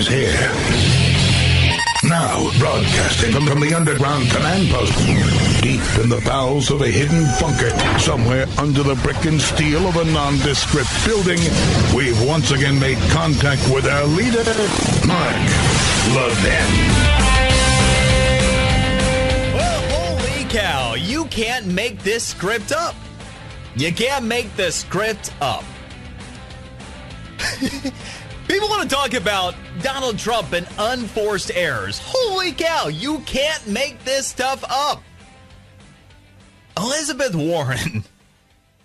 is here. Now, broadcasting from the underground command post, deep in the bowels of a hidden bunker, somewhere under the brick and steel of a nondescript building, we've once again made contact with our leader, Mark Levin. Well, holy cow, you can't make this script up. You can't make the script up. People want to talk about Donald Trump and unforced errors. Holy cow, you can't make this stuff up. Elizabeth Warren,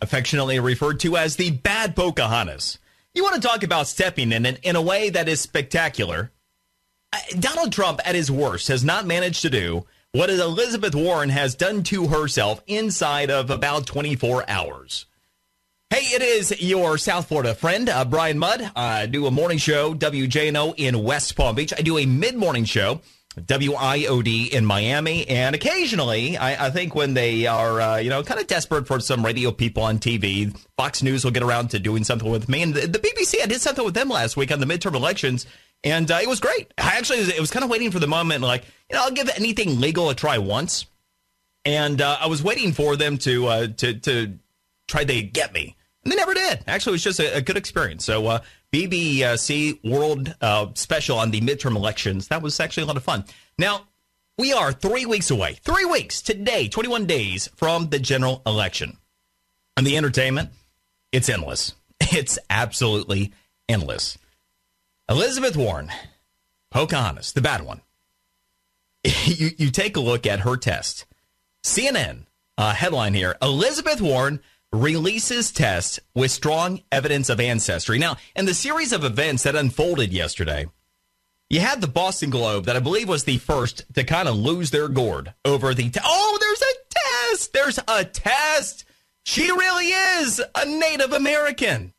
affectionately referred to as the bad Pocahontas. You want to talk about stepping in a way that is spectacular. Donald Trump, at his worst, has not managed to do what Elizabeth Warren has done to herself inside of about 24 hours. Hey, it is your South Florida friend, Brian Mudd. I do a morning show, WJNO in West Palm Beach. I do a mid-morning show, WIOD in Miami. And occasionally, I think when they are, kind of desperate for some radio people on TV, Fox News will get around to doing something with me. And the BBC, I did something with them last week on the midterm elections. And it was great. It was kind of waiting for the moment, like, I'll give anything legal a try once. And I was waiting for them to try to get me. And they never did. Actually, it was just a good experience. So BBC World Special on the midterm elections. That was actually a lot of fun. Now, we are 3 weeks away. 3 weeks today, 21 days from the general election. And the entertainment, it's endless. It's absolutely endless. Elizabeth Warren, Pocahontas, the bad one. You take a look at her test. CNN headline here, Elizabeth Warren releases test with strong evidence of ancestry. Now, in the series of events that unfolded yesterday, you had the Boston Globe that I believe was the first to kind of lose their gourd over the... there's a test! There's a test! She really is a Native American.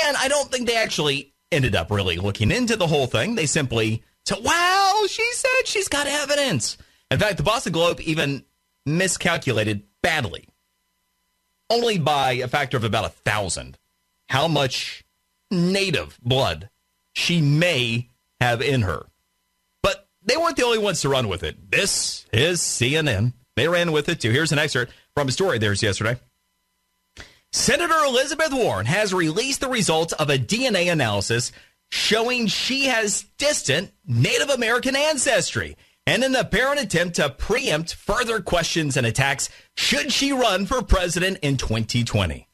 And I don't think they actually ended up really looking into the whole thing. They simply said, wow, she said she's got evidence. In fact, the Boston Globe even miscalculated badly. Only by a factor of about 1,000, how much native blood she may have in her. But they weren't the only ones to run with it. This is CNN. They ran with it, too. Here's an excerpt from a story theirs yesterday. Senator Elizabeth Warren has released the results of a DNA analysis showing she has distant Native American ancestry. In an apparent attempt to preempt further questions and attacks, should she run for president in 2020?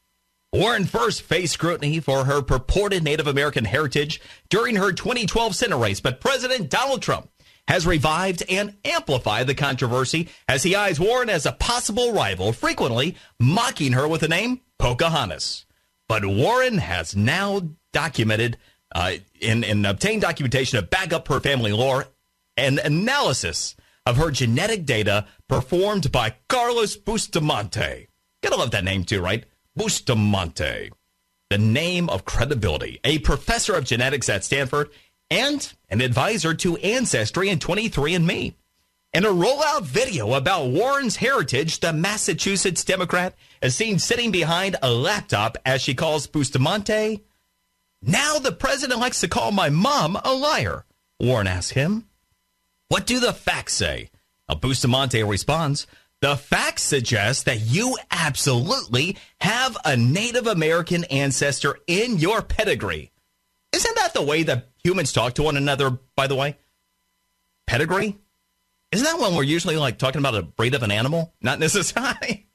Warren first faced scrutiny for her purported Native American heritage during her 2012 Senate race, but President Donald Trump has revived and amplified the controversy as he eyes Warren as a possible rival, frequently mocking her with the name Pocahontas. But Warren has now documented and obtained documentation to back up her family lore and analysis of her genetic data performed by Carlos Bustamante. Gotta love that name too, right? Bustamante. The name of credibility. A professor of genetics at Stanford and an advisor to Ancestry and 23andMe. In a rollout video about Warren's heritage, the Massachusetts Democrat is seen sitting behind a laptop as she calls Bustamante. Now the president likes to call my mom a liar, Warren asks him. What do the facts say? Bustamante responds, the facts suggest that you absolutely have a Native American ancestor in your pedigree. Isn't that the way that humans talk to one another, by the way? Pedigree? Isn't that when we're usually like talking about a breed of an animal? Not necessarily.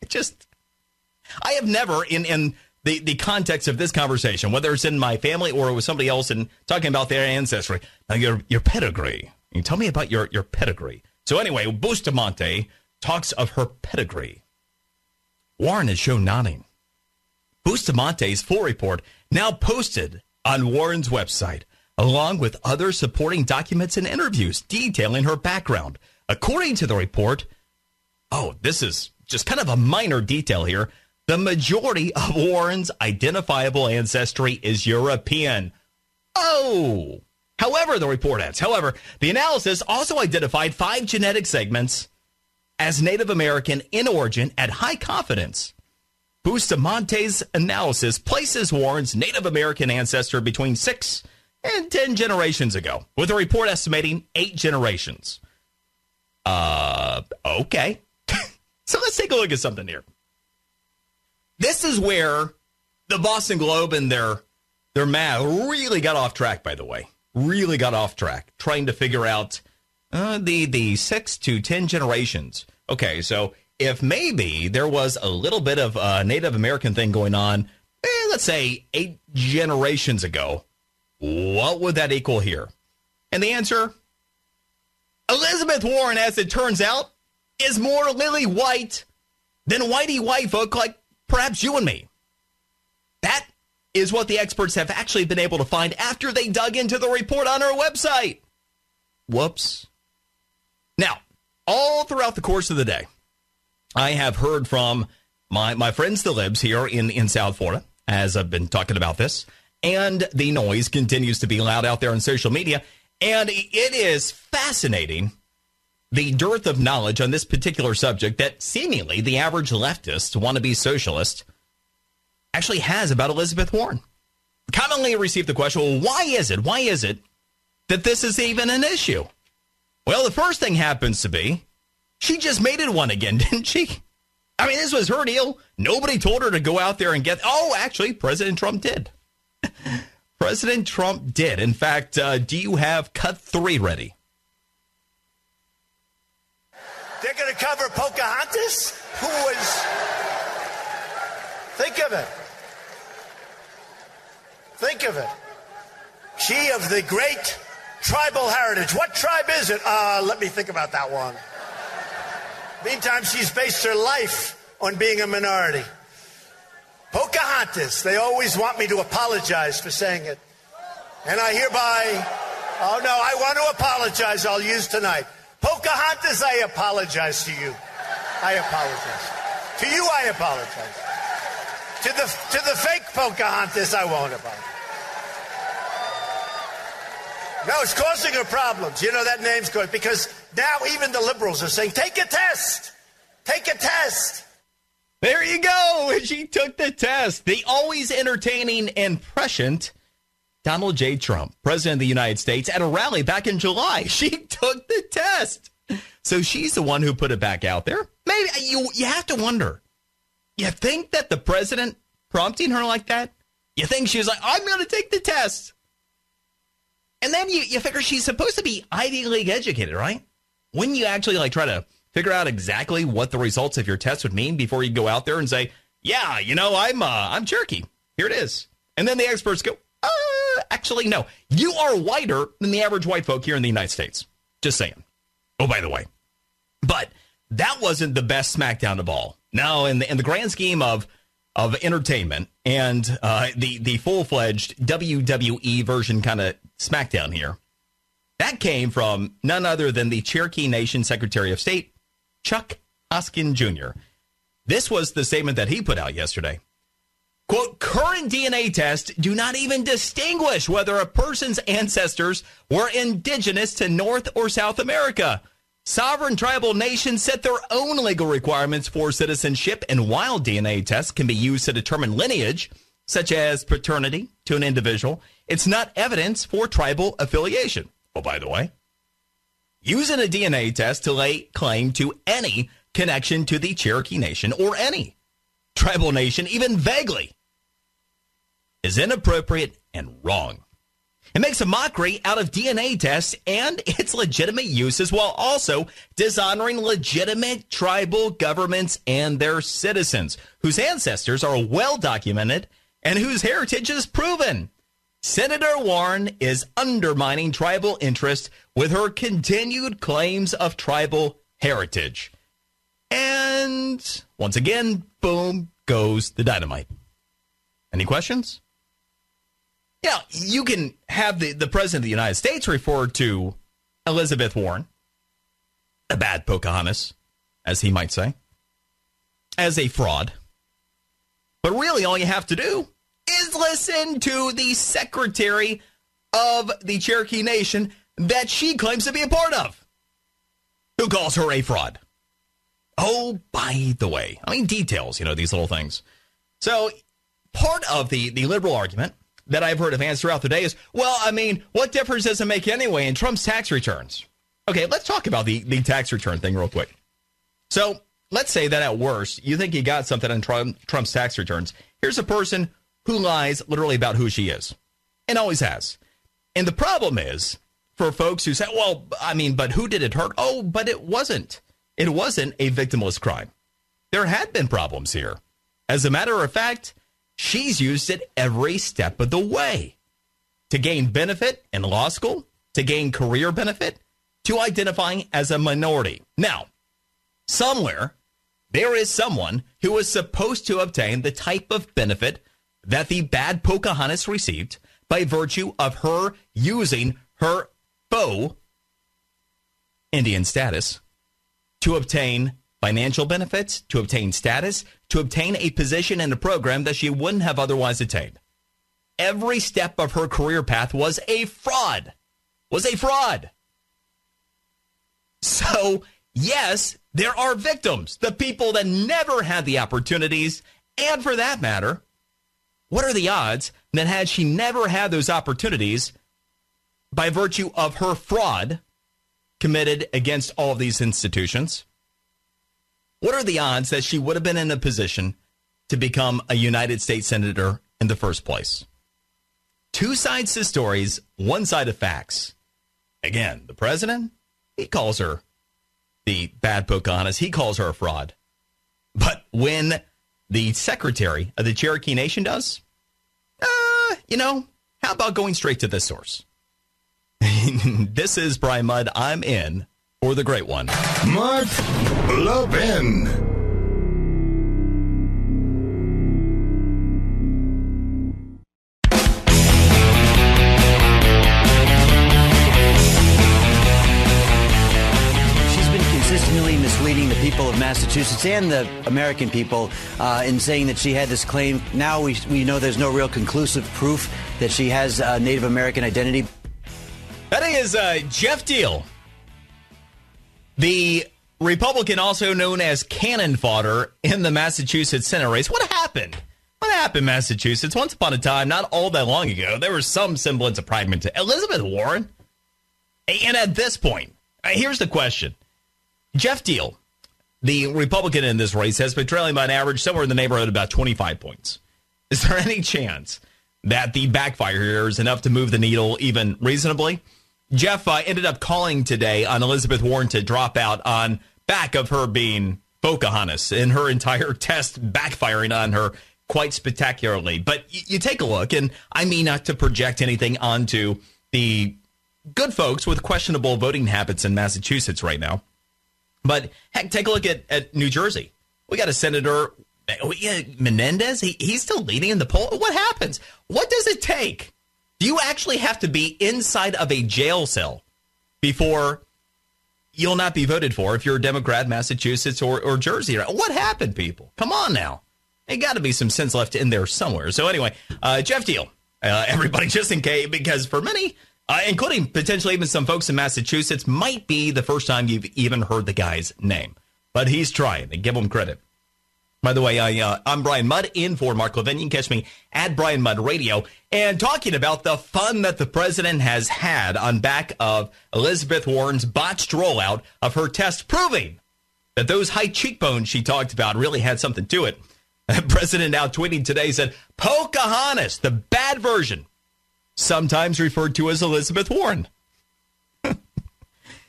I have never in the context of this conversation, whether it's in my family or with somebody else and talking about their ancestry, your pedigree. You tell me about your pedigree. So anyway, Bustamante talks of her pedigree. Warren is shown nodding. Bustamante's full report now posted on Warren's website, along with other supporting documents and interviews detailing her background. According to the report, this is just kind of a minor detail here, the majority of Warren's identifiable ancestry is European. However, the report adds, the analysis also identified 5 genetic segments as Native American in origin at high confidence. Bustamante's analysis places Warren's Native American ancestor between 6 and 10 generations ago, with a report estimating 8 generations. Okay. So let's take a look at something here. This is where the Boston Globe and their math really got off track, by the way. Really got off track, trying to figure out the 6 to 10 generations. Okay, so if maybe there was a little bit of a Native American thing going on, let's say 8 generations ago, what would that equal here? And the answer, Elizabeth Warren, as it turns out, is more lily white than whitey white folk like perhaps you and me. That is what the experts have actually been able to find after they dug into the report on our website. Whoops. Now, all throughout the course of the day, I have heard from my friends, the Libs, here in South Florida, as I've been talking about this, and the noise continues to be loud out there on social media, and it is fascinating, the dearth of knowledge on this particular subject that seemingly the average leftist, wannabe socialist, actually has about Elizabeth Warren. Commonly received the question, well, why is it that this is even an issue? Well, the first thing happens to be, she just made it one again, didn't she? I mean, this was her deal. Nobody told her to go out there and get, actually, President Trump did. President Trump did. In fact, do you have cut 3 ready? They're going to cover Pocahontas, who was... Think of it. Think of it. She of the great tribal heritage. What tribe is it? Let me think about that one. Meantime, she's based her life on being a minority. Pocahontas. They always want me to apologize for saying it. And I hereby... Oh, no, I want to apologize. I'll use tonight. Pocahontas, I apologize to you. I apologize. To you, I apologize. To the fake Pocahontas, I won't apologize. No, it's causing her problems. You know, that name's good because now even the liberals are saying, take a test. Take a test. There you go. She took the test. The always entertaining and prescient Donald J. Trump, President of the United States, at a rally back in July. She took the test. So she's the one who put it back out there. Maybe you have to wonder. You think that the president prompting her like that? You think she was like, I'm going to take the test. And then you figure she's supposed to be Ivy League educated, right? Wouldn't you actually try to figure out exactly what the results of your test would mean before you go out there and say, yeah, I'm Cherokee. Here it is. And then the experts go, actually, no. You are whiter than the average white folk here in the United States. Just saying. Oh, by the way. But that wasn't the best smackdown of all. Now, in the grand scheme of entertainment and the full-fledged WWE version kind of smackdown here, that came from none other than the Cherokee Nation Secretary of State, Chuck Hoskin Jr. This was the statement that he put out yesterday. Quote, current DNA tests do not even distinguish whether a person's ancestors were indigenous to North or South America. Sovereign tribal nations set their own legal requirements for citizenship, and while DNA tests can be used to determine lineage, such as paternity to an individual, it's not evidence for tribal affiliation. Oh, by the way, using a DNA test to lay claim to any connection to the Cherokee Nation or any tribal nation, even vaguely, is inappropriate and wrong. It makes a mockery out of DNA tests and its legitimate uses while also dishonoring legitimate tribal governments and their citizens, whose ancestors are well documented and whose heritage is proven. Senator Warren is undermining tribal interest with her continued claims of tribal heritage. And once again, boom goes the dynamite. Any questions? Yeah, you can have the President of the United States refer to Elizabeth Warren, a bad Pocahontas, as he might say, as a fraud. But really, all you have to do is listen to the Secretary of the Cherokee Nation that she claims to be a part of, who calls her a fraud. Oh, by the way, details, these little things. So part of the liberal argument that I've heard of hands throughout the day is, well, I mean, what difference does it make anyway in Trump's tax returns? Okay, let's talk about the tax return thing real quick. So let's say that at worst, you think you got something on Trump's tax returns. Here's a person who lies literally about who she is and always has. And the problem is for folks who say, well, I mean, but who did it hurt? Oh, but it wasn't. It wasn't a victimless crime. There had been problems here. As a matter of fact, she's used it every step of the way to gain benefit in law school, to gain career benefit, to identifying as a minority. Now, somewhere, there is someone who is supposed to obtain the type of benefit that the bad Pocahontas received by virtue of her using her faux Indian status to obtain financial benefits, to obtain status, to obtain a position in a program that she wouldn't have otherwise attained. Every step of her career path was a fraud. So, yes, there are victims, the people that never had the opportunities, and for that matter, what are the odds that had she never had those opportunities by virtue of her fraud committed against all of these institutions, what are the odds that she would have been in a position to become a United States Senator in the first place? Two sides to stories, one side of facts. Again, the president, he calls her the bad Pocahontas. He calls her a fraud. But when the secretary of the Cherokee Nation does, how about going straight to the source? This is Brian Mudd. I'm in for the great one. Mark Levin. Consistently misleading the people of Massachusetts and the American people in saying that she had this claim. Now we know there's no real conclusive proof that she has a Native American identity. That is Jeff Deal, the Republican also known as cannon fodder in the Massachusetts Senate race. What happened? What happened, Massachusetts? Once upon a time, not all that long ago, there was some semblance of pride to Elizabeth Warren. And at this point, here's the question. Jeff Deal, the Republican in this race, has been trailing by an average somewhere in the neighborhood of about 25 points. Is there any chance that the backfire here is enough to move the needle even reasonably? Jeff ended up calling today on Elizabeth Warren to drop out on back of her being Pocahontas and her entire test backfiring on her quite spectacularly. But you take a look, and I mean not to project anything onto the good folks with questionable voting habits in Massachusetts right now. But, heck, take a look at New Jersey. We got a Senator Menendez. He's still leading in the poll. What happens? What does it take? Do you actually have to be inside of a jail cell before you'll not be voted for if you're a Democrat, Massachusetts, or Jersey? What happened, people? Come on now. There got to be some sense left in there somewhere. So, anyway, Jeff Deal, everybody, just in case, because for many, including potentially even some folks in Massachusetts, might be the first time you've even heard the guy's name. But he's trying, and give him credit. By the way, I'm Brian Mudd in for Mark Levin. You can catch me at Brian Mudd Radio and talking about the fun that the president has had on back of Elizabeth Warren's botched rollout of her test, proving that those high cheekbones she talked about really had something to it. The president now tweeting today said, Pocahontas, the bad version, sometimes referred to as Elizabeth Warren,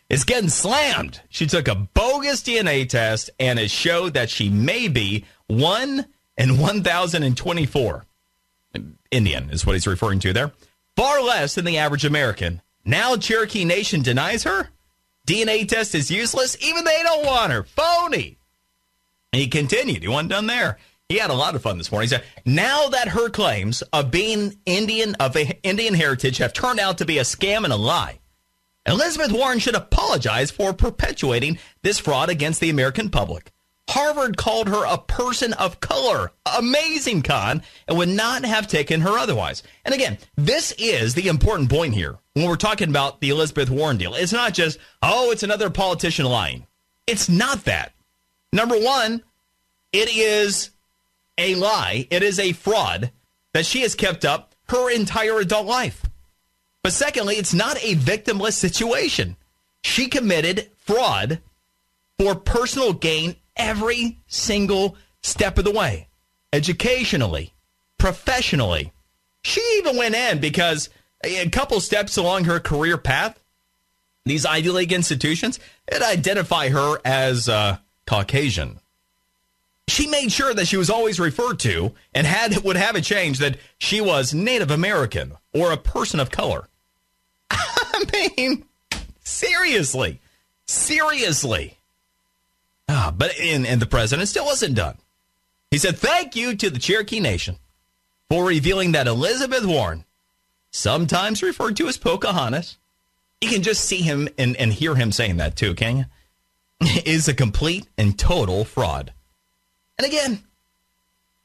is getting slammed. She took a bogus DNA test and it showed that she may be 1 in 1,024. Indian is what he's referring to there. Far less than the average American. Now Cherokee Nation denies her? DNA test is useless? Even they don't want her. Phony. And he continued. He wasn't done there. He had a lot of fun this morning. He said, now that her claims of being Indian heritage have turned out to be a scam and a lie, Elizabeth Warren should apologize for perpetuating this fraud against the American public. Harvard called her a person of color. Amazing con, and would not have taken her otherwise. And again, this is the important point here when we're talking about the Elizabeth Warren deal. It's not just, it's another politician lying. It's not that. Number one, it is a lie. It is a fraud that she has kept up her entire adult life. But secondly, it's not a victimless situation. She committed fraud for personal gain every single step of the way. Educationally, professionally. She even went in because a couple steps along her career path, these Ivy League institutions, it identify her as Caucasian. She made sure that she was always referred to and would have it changed that she was Native American or a person of color. I mean, seriously. But the president still wasn't done. He said, thank you to the Cherokee Nation for revealing that Elizabeth Warren, sometimes referred to as Pocahontas, you can just see him and hear him saying that too, can you? Is a complete and total fraud. And again,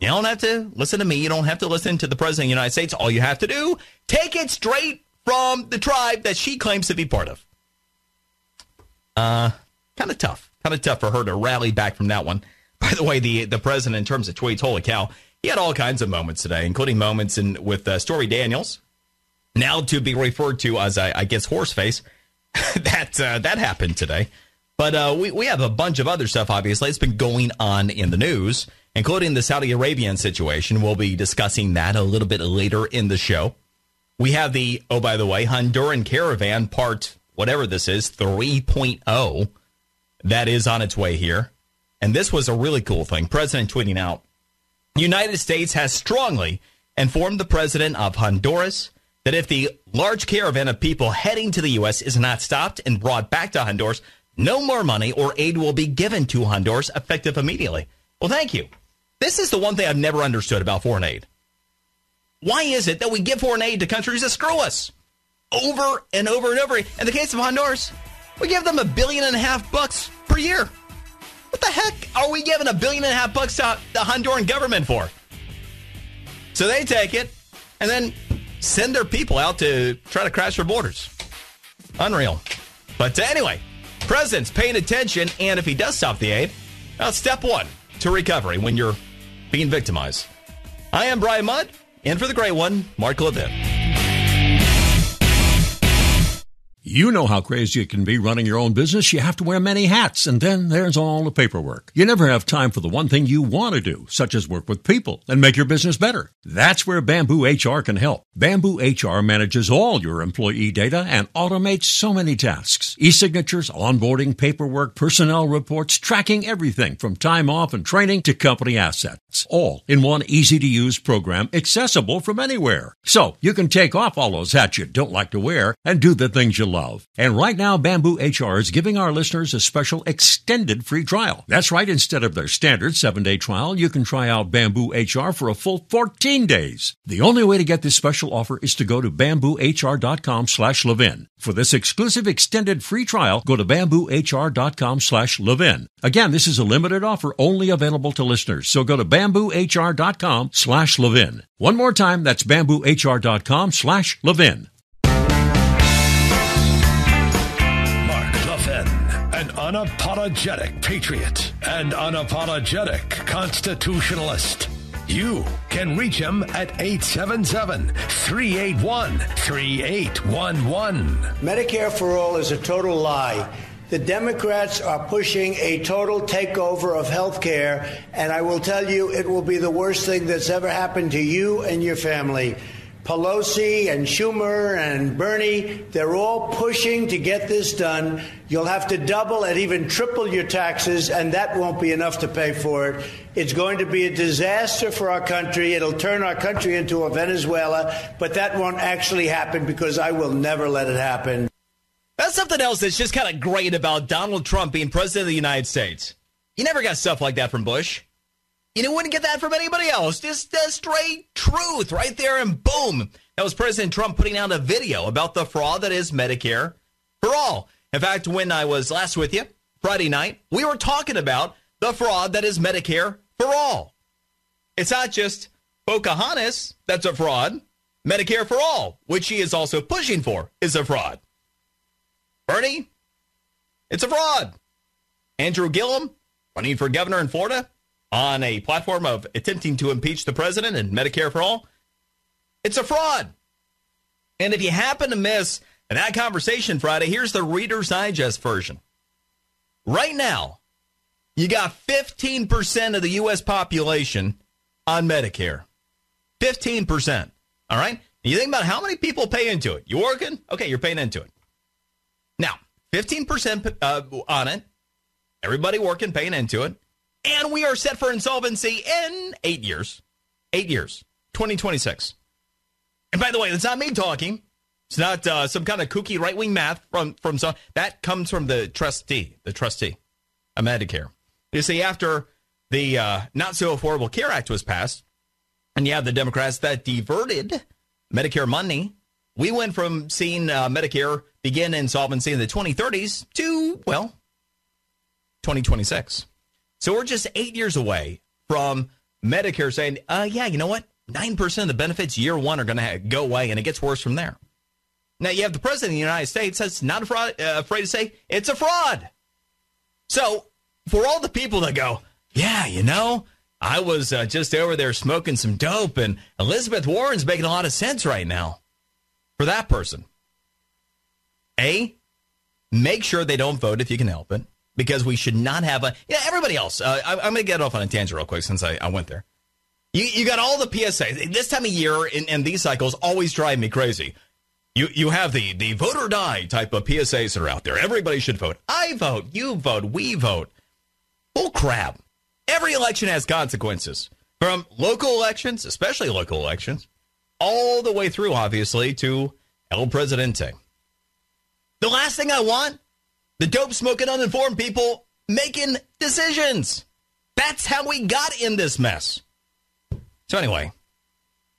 you don't have to listen to me. You don't have to listen to the president of the United States. All you have to do, take it straight from the tribe that she claims to be part of. Kind of tough for her to rally back from that one. By the way, the president, in terms of tweets, holy cow, he had all kinds of moments today, including moments with Stormy Daniels, now to be referred to as, I guess, horseface. that happened today. But we have a bunch of other stuff, obviously. It's been going on in the news, including the Saudi Arabian situation. We'll be discussing that a little bit later in the show. We have the, oh, by the way, Honduran caravan part, whatever this is, 3.0, that is on its way here. And this was a really cool thing. President tweeting out, United States has strongly informed the president of Honduras that if the large caravan of people heading to the U.S. is not stopped and brought back to Honduras, no more money or aid will be given to Honduras effective immediately. Well, thank you. This is the one thing I've never understood about foreign aid. Why is it that we give foreign aid to countries that screw us over and over and over? In the case of Honduras, we give them $1.5 billion per year. What the heck are we giving $1.5 billion to the Honduran government for? So they take it and then send their people out to try to crash their borders. Unreal. But anyway, president's paying attention, and if he does stop the aid, that's step one to recovery when you're being victimized. I am Brian Mudd, in for the great one, Mark Levin. You know how crazy it can be running your own business. You have to wear many hats, and then there's all the paperwork. You never have time for the one thing you want to do, such as work with people and make your business better. That's where Bamboo HR can help. Bamboo HR manages all your employee data and automates so many tasks. E-signatures, onboarding, paperwork, personnel reports, tracking everything from time off and training to company assets. All in one easy-to-use program accessible from anywhere. So you can take off all those hats you don't like to wear and do the things you love. And right now, Bamboo HR is giving our listeners a special extended free trial. That's right. Instead of their standard 7-day trial, you can try out Bamboo HR for a full 14 days. The only way to get this special offer is to go to bamboohr.com/Levin. For this exclusive extended free trial, go to bamboohr.com/Levin. Again, this is a limited offer only available to listeners. So go to bamboohr.com/Levin. One more time, that's bamboohr.com/Levin. An unapologetic patriot and unapologetic constitutionalist. You can reach him at 877-381-3811. Medicare for all is a total lie. The Democrats are pushing a total takeover of health care, and I will tell you, it will be the worst thing that's ever happened to you and your family. Pelosi and Schumer and Bernie, they're all pushing to get this done. You'll have to double and even triple your taxes, and that won't be enough to pay for it. It's going to be a disaster for our country. It'll turn our country into a Venezuela, but that won't actually happen because I will never let it happen. That's something else that's just kind of great about Donald Trump being president of the United States. You never got stuff like that from Bush. You wouldn't get that from anybody else. Just the straight truth right there, and boom. That was President Trump putting out a video about the fraud that is Medicare for all. In fact, when I was last with you, Friday night, we were talking about the fraud that is Medicare for all. It's not just Pocahontas that's a fraud. Medicare for all, which she is also pushing for, is a fraud. Bernie, it's a fraud. Andrew Gillum, running for governor in Florida, on a platform of attempting to impeach the president and Medicare for all, It's a fraud. And if you happen to miss that conversation Friday, here's the Reader's Digest version. Right now, you got 15% of the U.S. population on Medicare. 15%. All right? You think about how many people pay into it. You working? Okay, you're paying into it. Now, 15% on it. Everybody working, paying into it. And we are set for insolvency in 8 years. 8 years. 2026. And by the way, it's not me talking. It's not some kind of kooky right-wing math from some. That comes from the trustee of Medicare. You see, after the Not-So-Affordable Care Act was passed, and you have the Democrats that diverted Medicare money, we went from seeing Medicare begin insolvency in the 2030s to, 2026. So we're just 8 years away from Medicare saying, yeah, you know what? 9% of the benefits year one are going to go away, and it gets worse from there. Now, you have the president of the United States that's not afraid to say it's a fraud. So for all the people that go, yeah, you know, I was just over there smoking some dope, and Elizabeth Warren's making a lot of sense right now. For that person, make sure they don't vote if you can help it, because we should not have everybody else. I'm going to get off on a tangent real quick since I went there. You got all the PSA. This time of year and these cycles always drive me crazy. You have the vote or die type of PSAs that are out there. Everybody should vote. I vote. You vote. We vote. Bull crap. Every election has consequences. From local elections, especially local elections, all the way through, obviously, to El Presidente. The last thing I want, the dope-smoking, uninformed people making decisions. That's how we got in this mess. So anyway,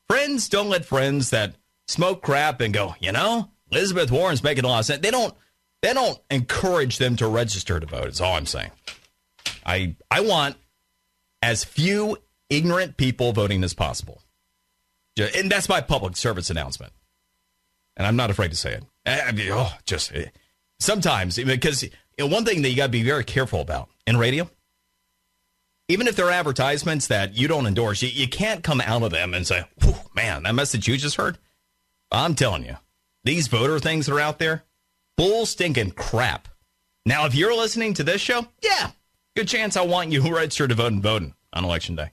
friends don't let friends that smoke crap and go, you know, Elizabeth Warren's making a lot of sense. They don't encourage them to register to vote. Is all I'm saying. I want as few ignorant people voting as possible. And that's my public service announcement. And I'm not afraid to say it. Sometimes, because one thing that you got to be very careful about in radio, even if they're advertisements that you don't endorse, you can't come out of them and say, man, that message you just heard. I'm telling you, these voter things that are out there, bull stinking crap. Now, if you're listening to this show, yeah, good chance I want you registered to vote and voting on Election Day.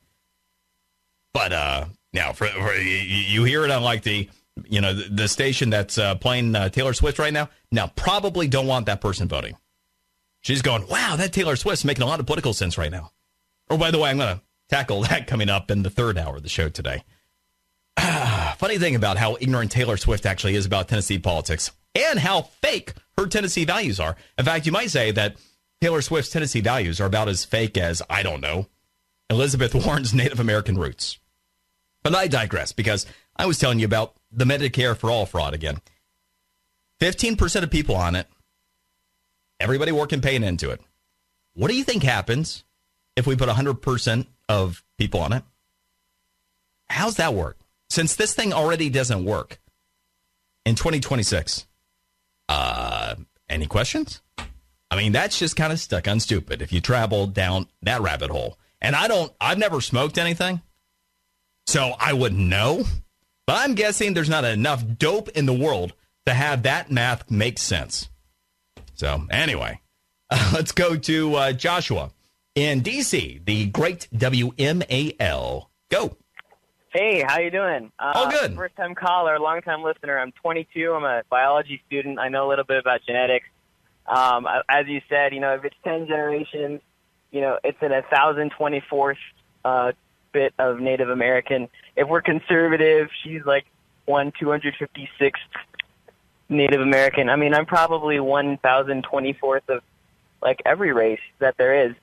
But now, for you hear it on like the station that's playing Taylor Swift right now. Now, probably don't want that person voting. She's going, wow, that Taylor Swift's making a lot of political sense right now. Oh, by the way, I'm going to tackle that coming up in the third hour of the show today. Funny thing about how ignorant Taylor Swift actually is about Tennessee politics and how fake her Tennessee values are. In fact, you might say that Taylor Swift's Tennessee values are about as fake as, I don't know, Elizabeth Warren's Native American roots. But I digress, because I was telling you about the Medicare for All fraud again. 15% of people on it. Everybody working, paying into it. What do you think happens if we put 100% of people on it? How's that work? Since this thing already doesn't work in 2026. Any questions? I mean, that's just kind of stuck on stupid if you travel down that rabbit hole. And I've never smoked anything, so I wouldn't know. But I'm guessing there's not enough dope in the world to have that math make sense. So anyway, let's go to Joshua in D.C., the great WMAL. Go. Hey, how you doing? All good. First-time caller, long-time listener. I'm 22. I'm a biology student. I know a little bit about genetics. As you said, if it's 10 generations, it's in 1,024th bit of Native American. If we're conservative, she's like 256th Native American. I mean, I'm probably 1,024th of like every race that there is.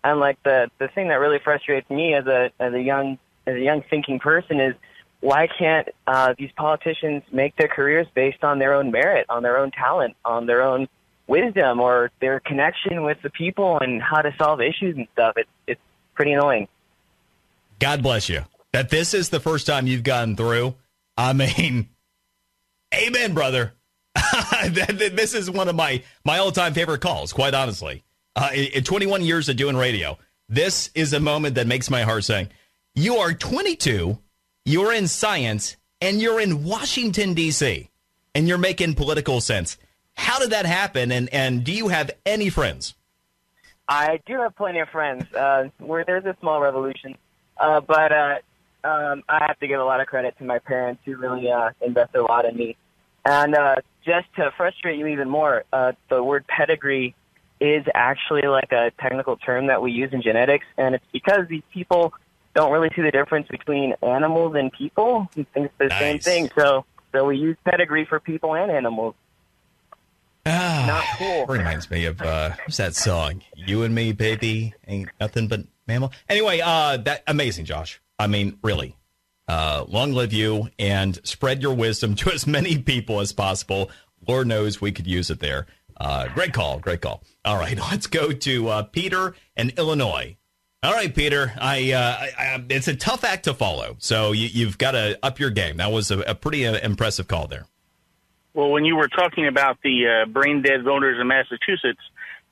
And like the thing that really frustrates me as a young thinking person is, why can't these politicians make their careers based on their own merit, on their own talent, on their own wisdom, or their connection with the people and how to solve issues and stuff? It's pretty annoying. God bless you. That this is the first time you've gotten through. I mean, amen, brother. This is one of my all-time favorite calls, quite honestly. In 21 years of doing radio, this is a moment that makes my heart sing. You are 22, you're in science, and you're in Washington, D.C., and you're making political sense. How did that happen, and do you have any friends? I do have plenty of friends. There's a small revolution, but I have to give a lot of credit to my parents who really invested a lot in me. And just to frustrate you even more, the word pedigree is actually like a technical term that we use in genetics, and it's because these people don't really see the difference between animals and people. They think it's the same thing, so we use pedigree for people and animals. Not cool. Reminds me of what's that song? You and me, baby, ain't nothing but mammal. Anyway, that amazing, Josh. I mean, really. Long live you, and spread your wisdom to as many people as possible. Lord knows we could use it there. Great call. All right, let's go to Peter in Illinois. All right, Peter, it's a tough act to follow, so you've got to up your game. That was a pretty impressive call there. Well, when you were talking about the brain-dead voters in Massachusetts,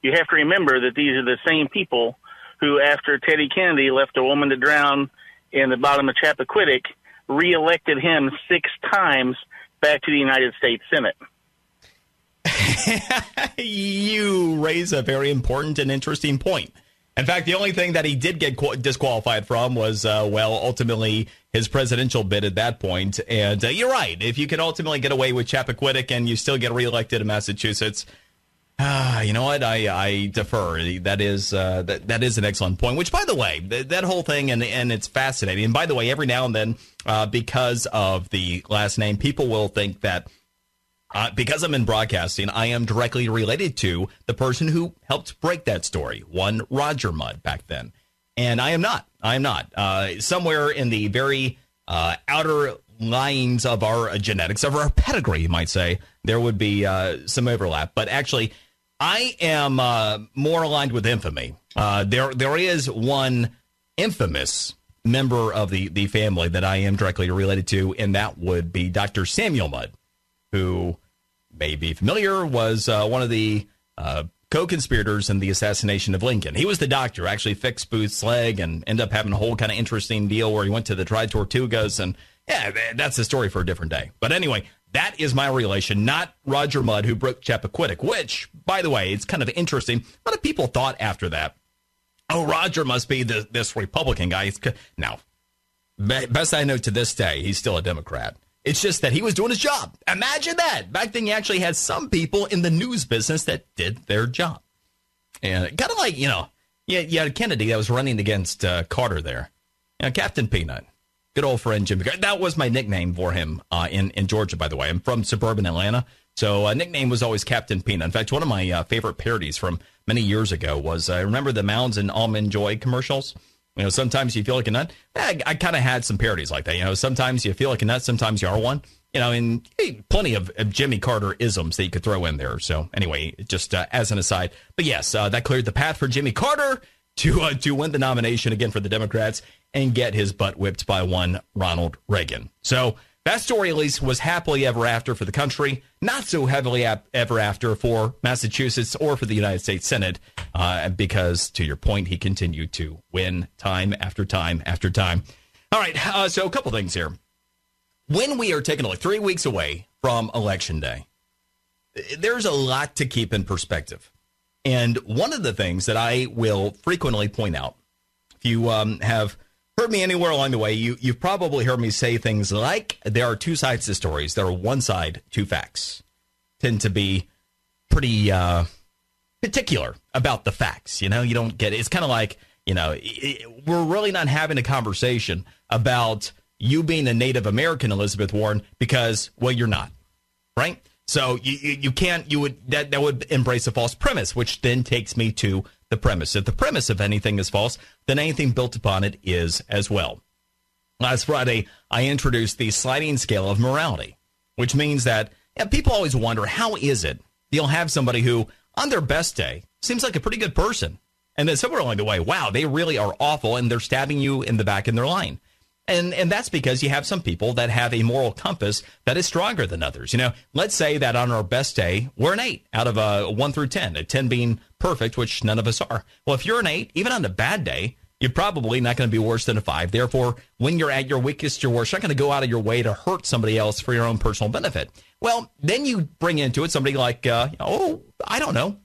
you have to remember that these are the same people who, after Teddy Kennedy left a woman to drown in the bottom of Chappaquiddick, reelected him 6 times back to the United States Senate. You raise a very important and interesting point. In fact, the only thing that he did get disqualified from was, ultimately his presidential bid at that point. And you're right. If you can ultimately get away with Chappaquiddick and you still get reelected in Massachusetts, you know what? I defer. That is an excellent point. Which, by the way, that whole thing and it's fascinating. And by the way, every now and then, because of the last name, people will think that because I'm in broadcasting, I am directly related to the person who helped break that story, one Roger Mudd back then. And I am not. Somewhere in the very outer lines of our genetics, of our pedigree, you might say, there would be some overlap. But actually, I am more aligned with infamy. There is one infamous member of the family that I am directly related to, and that would be Dr. Samuel Mudd, who may be familiar, was one of the co-conspirators in the assassination of Lincoln. He was the doctor who actually fixed Booth's leg and ended up having a whole kind of interesting deal where he went to the Tri-Tortugas. And yeah, that's a story for a different day. But anyway, that is my relation, not Roger Mudd, who broke Chappaquiddick, which, by the way, it's kind of interesting. A lot of people thought after that, oh, Roger must be this Republican guy. Now, best I know to this day, he's still a Democrat. It's just that he was doing his job. Imagine that. Back then, you actually had some people in the news business that did their job. And kind of like, you had Kennedy that was running against Carter there. Captain Peanut. Good old friend Jimmy Carter. That was my nickname for him in Georgia, by the way. I'm from suburban Atlanta, so a nickname was always Captain Peanut. In fact, one of my favorite parodies from many years ago was, remember the Mounds and Almond Joy commercials? Sometimes you feel like a nut. I kind of had some parodies like that. Sometimes you feel like a nut, sometimes you are one. And plenty of Jimmy Carter isms that you could throw in there. So anyway, just as an aside. But yes, that cleared the path for Jimmy Carter to win the nomination again for the Democrats and get his butt whipped by one Ronald Reagan. So that story, at least, was happily ever after for the country. Not so heavily ever after for Massachusetts or for the United States Senate, because, to your point, he continued to win time after time after time. All right, so a couple things here. When we are taking 3 weeks away from Election Day, there's a lot to keep in perspective. And one of the things that I will frequently point out, if you have heard me anywhere along the way, you've probably heard me say things like there are two sides to stories. There are one side, two facts. Tend to be pretty particular about the facts. You don't get it. It's kind of like, we're really not having a conversation about you being a Native American, Elizabeth Warren, because, well, you're not, right? So you can't, that would embrace a false premise, which then takes me to the premise. If the premise of anything is false, then anything built upon it is as well. Last Friday, I introduced the sliding scale of morality, which means that people always wonder, how is it you'll have somebody who, on their best day, seems like a pretty good person, and then somewhere along the way, wow, they really are awful, and they're stabbing you in the back in their line. And that's because you have some people that have a moral compass that is stronger than others. Let's say that on our best day, we're an 8 out of a 1 through 10, a 10 being perfect, which none of us are. Well, if you're an 8, even on a bad day, You're probably not going to be worse than a 5. Therefore, when you're at your weakest, your worst, you're not going to go out of your way to hurt somebody else for your own personal benefit. Well, then you bring into it somebody like, I don't know,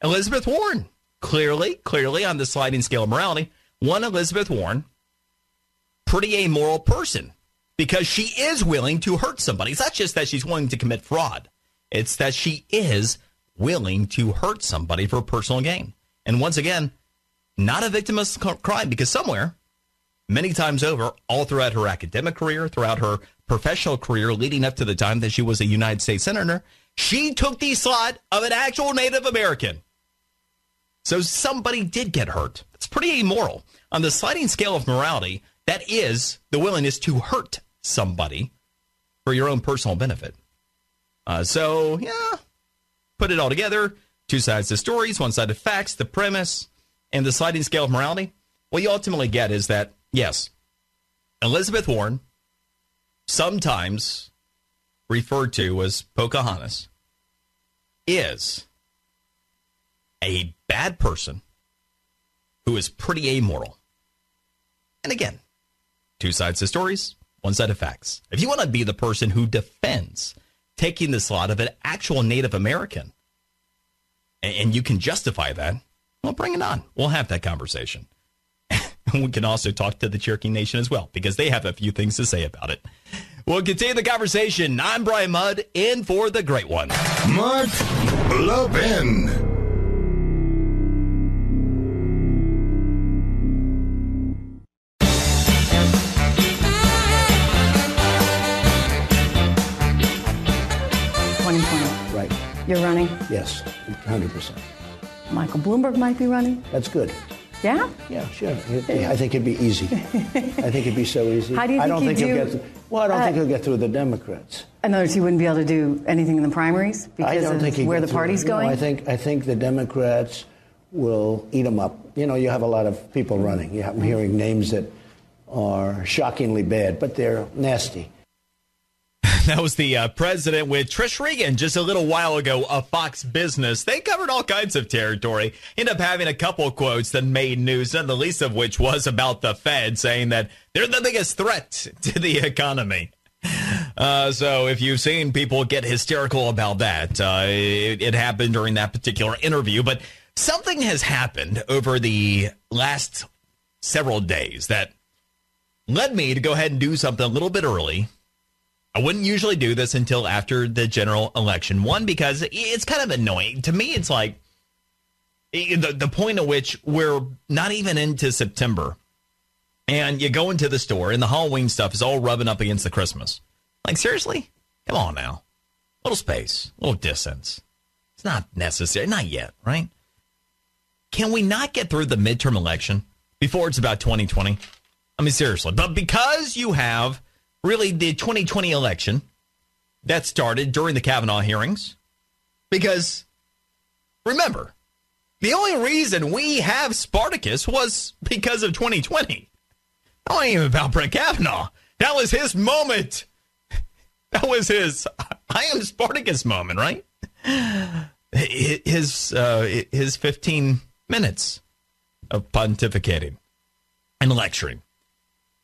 Elizabeth Warren. Clearly on the sliding scale of morality, one Elizabeth Warren, pretty amoral person, because she is willing to hurt somebody. It's not just that she's willing to commit fraud. It's that she is willing to hurt somebody for personal gain. And once again, not a victim of crime, because somewhere, many times over, all throughout her academic career, throughout her professional career, leading up to the time that she was a United States Senator, she took the slot of an actual Native American. So somebody did get hurt. It's pretty immoral. On the sliding scale of morality, that is the willingness to hurt somebody for your own personal benefit. Put it all together. Two sides of stories, one side of facts, the premise, and the sliding scale of morality. What you ultimately get is that, yes, Elizabeth Warren, sometimes referred to as Pocahontas, is a bad person who is pretty amoral. And again, two sides of stories, one side of facts. If you want to be the person who defends taking the slot of an actual Native American, and you can justify that, well, bring it on. We'll have that conversation. We can also talk to the Cherokee Nation as well, because they have a few things to say about it. We'll continue the conversation. I'm Brian Mudd, in for the great one, Mark Levin. Right. You're running? Yes, 100%. Michael Bloomberg might be running? That's good. Yeah? Yeah, sure. I think it'd be easy. I think it'd be so easy. How do you think I don't think he'll he'll get through. Well, I don't think he'll get through the Democrats. In other words, he wouldn't be able to do anything in the primaries because of where the party's going? I think the Democrats will eat him up. You know, you have a lot of people running. I'm hearing names that are shockingly bad, but they're nasty. That was the president with Trish Regan just a little while ago of Fox Business. They covered all kinds of territory. Ended up having a couple of quotes that made news, none the least of which was about the Fed, saying that they're the biggest threat to the economy. So if you've seen people get hysterical about that, it happened during that particular interview. But something has happened over the last several days that led me to go ahead and do something a little bit early. I wouldn't usually do this until after the general election. One, because it's kind of annoying. To me, it's like the point at which we're not even into September. And you go into the store and the Halloween stuff is all rubbing up against the Christmas. Like, seriously? Come on now. A little space, a little distance. It's not necessary. Not yet, right? Can we not get through the midterm election before it's about 2020? I mean, seriously. But because you have really the 2020 election that started during the Kavanaugh hearings, because remember, the only reason we have Spartacus was because of 2020. That wasn't even about Brett Kavanaugh. That was his moment. That was his I am Spartacus moment, right? His 15 minutes of pontificating and lecturing.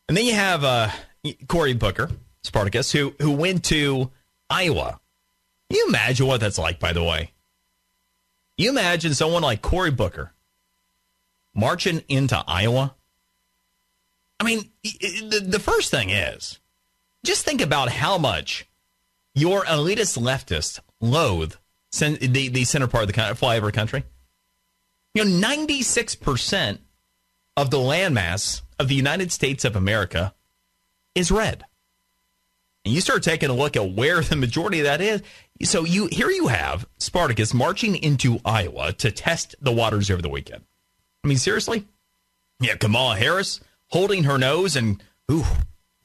And then you have Cory Booker, Spartacus, who went to Iowa. Can you imagine what that's like, by the way? You imagine someone like Cory Booker marching into Iowa? I mean, the first thing is, just think about how much your elitist leftists loathe the center part of the flyover country. You know, 96% of the landmass of the United States of America is red. And you start taking a look at where the majority of that is. So here you have Spartacus marching into Iowa to test the waters over the weekend. I mean, seriously? Yeah, Kamala Harris holding her nose and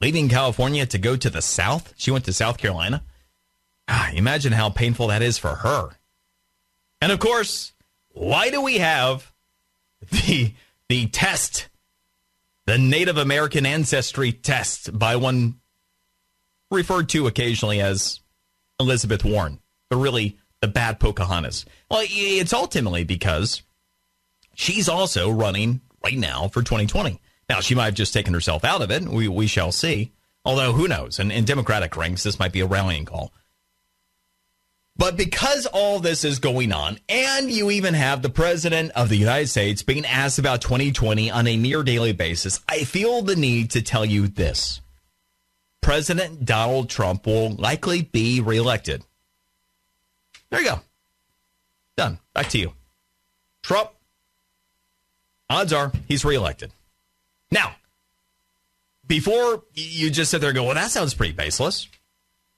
leaving California to go to the South. She went to South Carolina. Imagine how painful that is for her. And of course, why do we have the test, the Native American ancestry test by one referred to occasionally as Elizabeth Warren, but really the bad Pocahontas? Well, it's ultimately because she's also running right now for 2020. Now, she might have just taken herself out of it. We shall see. Although, who knows? In Democratic ranks, this might be a rallying call. But because all this is going on, and you even have the President of the United States being asked about 2020 on a near daily basis, I feel the need to tell you this. President Donald Trump will likely be reelected. There you go. Done. Back to you. Trump, odds are he's reelected. Now, before you just sit there and go, well, that sounds pretty baseless.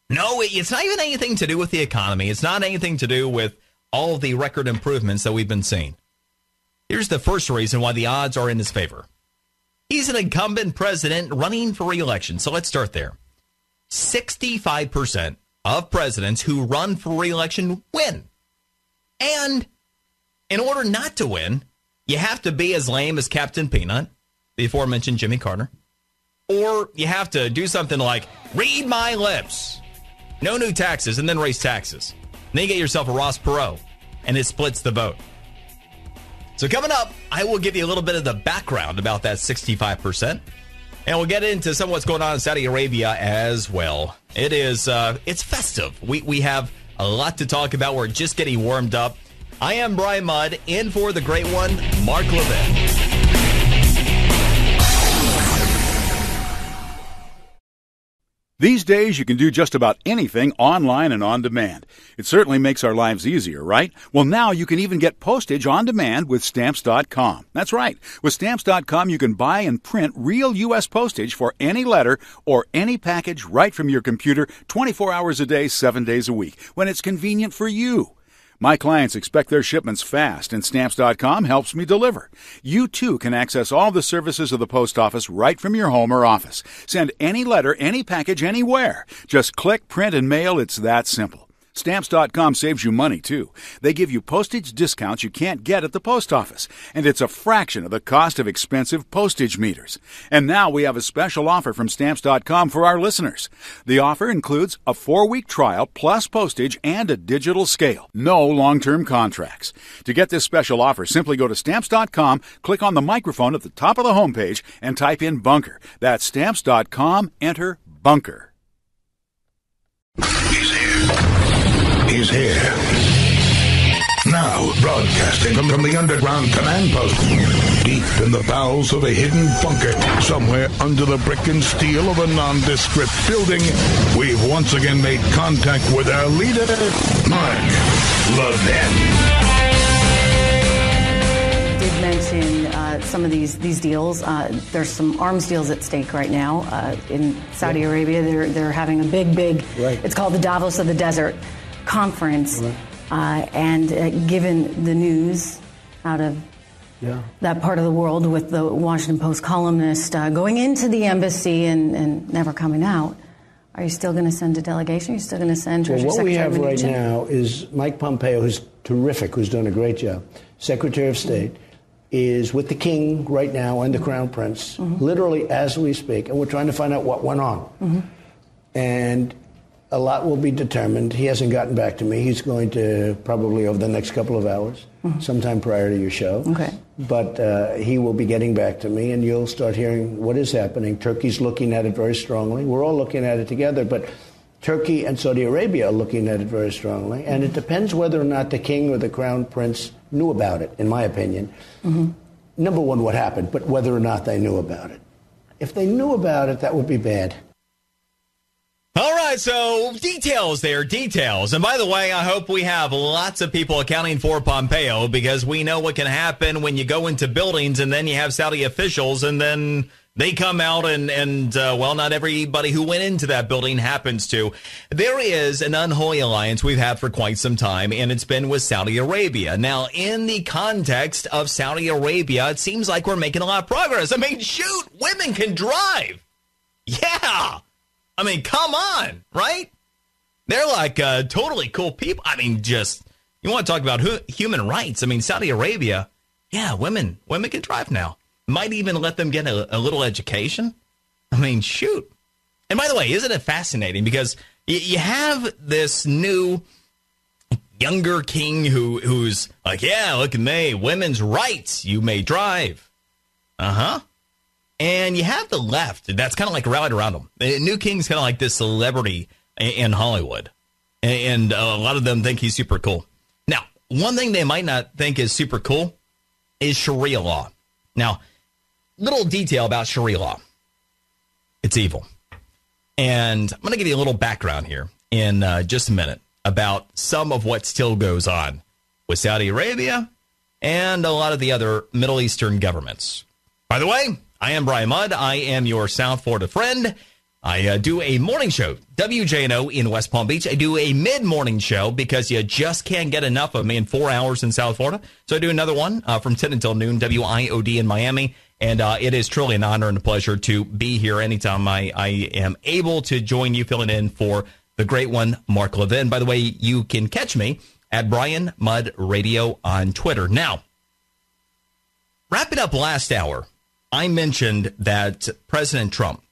No, it's not even anything to do with the economy. It's not anything to do with all of the record improvements that we've been seeing. Here's the first reason why the odds are in his favor. He's an incumbent president running for re-election. So let's start there. 65% of presidents who run for re-election win. And in order not to win, you have to be as lame as Captain Peanut, the aforementioned Jimmy Carter. Or you have to do something like, read my lips. No new taxes, and then raise taxes. And then you get yourself a Ross Perot, and it splits the vote. So coming up, I will give you a little bit of the background about that 65%. And we'll get into some of what's going on in Saudi Arabia as well. It is, it's festive. We have a lot to talk about. We're just getting warmed up. I am Brian Mudd, in for the great one, Mark Levin. These days, you can do just about anything online and on demand. It certainly makes our lives easier, right? Well, now you can even get postage on demand with Stamps.com. That's right. With Stamps.com, you can buy and print real U.S. postage for any letter or any package right from your computer 24 hours a day, 7 days a week, when it's convenient for you. My clients expect their shipments fast, and Stamps.com helps me deliver. You, too, can access all the services of the post office right from your home or office. Send any letter, any package, anywhere. Just click, print, and mail. It's that simple. Stamps.com saves you money, too. They give you postage discounts you can't get at the post office, and it's a fraction of the cost of expensive postage meters. And now we have a special offer from Stamps.com for our listeners. The offer includes a 4-week trial plus postage and a digital scale. No long-term contracts. To get this special offer, simply go to Stamps.com, click on the microphone at the top of the homepage, and type in Bunker. That's Stamps.com, enter Bunker. He's here. Now, broadcasting from the underground command post, deep in the bowels of a hidden bunker, somewhere under the brick and steel of a nondescript building, we've once again made contact with our leader, Mark Levin. Did mention some of these deals. There's some arms deals at stake right now in Saudi Arabia. They're having a big. Right. It's called the Davos of the Desert Conference, right. And given the news out of that part of the world with the Washington Post columnist going into the embassy and never coming out, are you still going to send a delegation? Are you still going to send Treasury Secretary? What we have Mnuchin? right now is Mike Pompeo, who's terrific, who's doing a great job, Secretary of State, is with the King right now and the Crown Prince, literally as we speak, and we're trying to find out what went on. And a lot will be determined. He hasn't gotten back to me. He's going to probably over the next couple of hours, sometime prior to your show. Okay. But he will be getting back to me, and you'll start hearing what is happening. Turkey's looking at it very strongly. We're all looking at it together, but Turkey and Saudi Arabia are looking at it very strongly, and it depends whether or not the King or the Crown Prince knew about it, in my opinion. Number one, what happened, but whether or not they knew about it. If they knew about it, that would be bad. All right, so details. And by the way, I hope we have lots of people accounting for Pompeo, because we know what can happen when you go into buildings and then you have Saudi officials and then they come out and well, not everybody who went into that building happens to. There is an unholy alliance we've had for quite some time, and it's been with Saudi Arabia. Now, in the context of Saudi Arabia, it seems like we're making a lot of progress. I mean, shoot, women can drive. Yeah. I mean, come on, right? They're like totally cool people. I mean, just, you want to talk about human rights. I mean, Saudi Arabia, yeah, women can drive now. Might even let them get a little education. I mean, shoot. And by the way, isn't it fascinating? Because you have this new younger king who's like, yeah, look at me, women's rights. You may drive. Uh-huh. And you have the left. That's kind of like rallied around him. The new king's kind of like this celebrity in Hollywood. And a lot of them think he's super cool. Now, one thing they might not think is super cool is Sharia law. Now, little detail about Sharia law. It's evil. And I'm going to give you a little background here in just a minute about some of what still goes on with Saudi Arabia and a lot of the other Middle Eastern governments. By the way, I am Brian Mudd. I am your South Florida friend. I do a morning show, WJNO in West Palm Beach. I do a mid-morning show because you just can't get enough of me in 4 hours in South Florida. So I do another one from 10 until noon, WIOD in Miami. And it is truly an honor and a pleasure to be here anytime I am able to join you filling in for the great one, Mark Levin. By the way, you can catch me at Brian Mudd Radio on Twitter. Now, wrapping up last hour, I mentioned that President Trump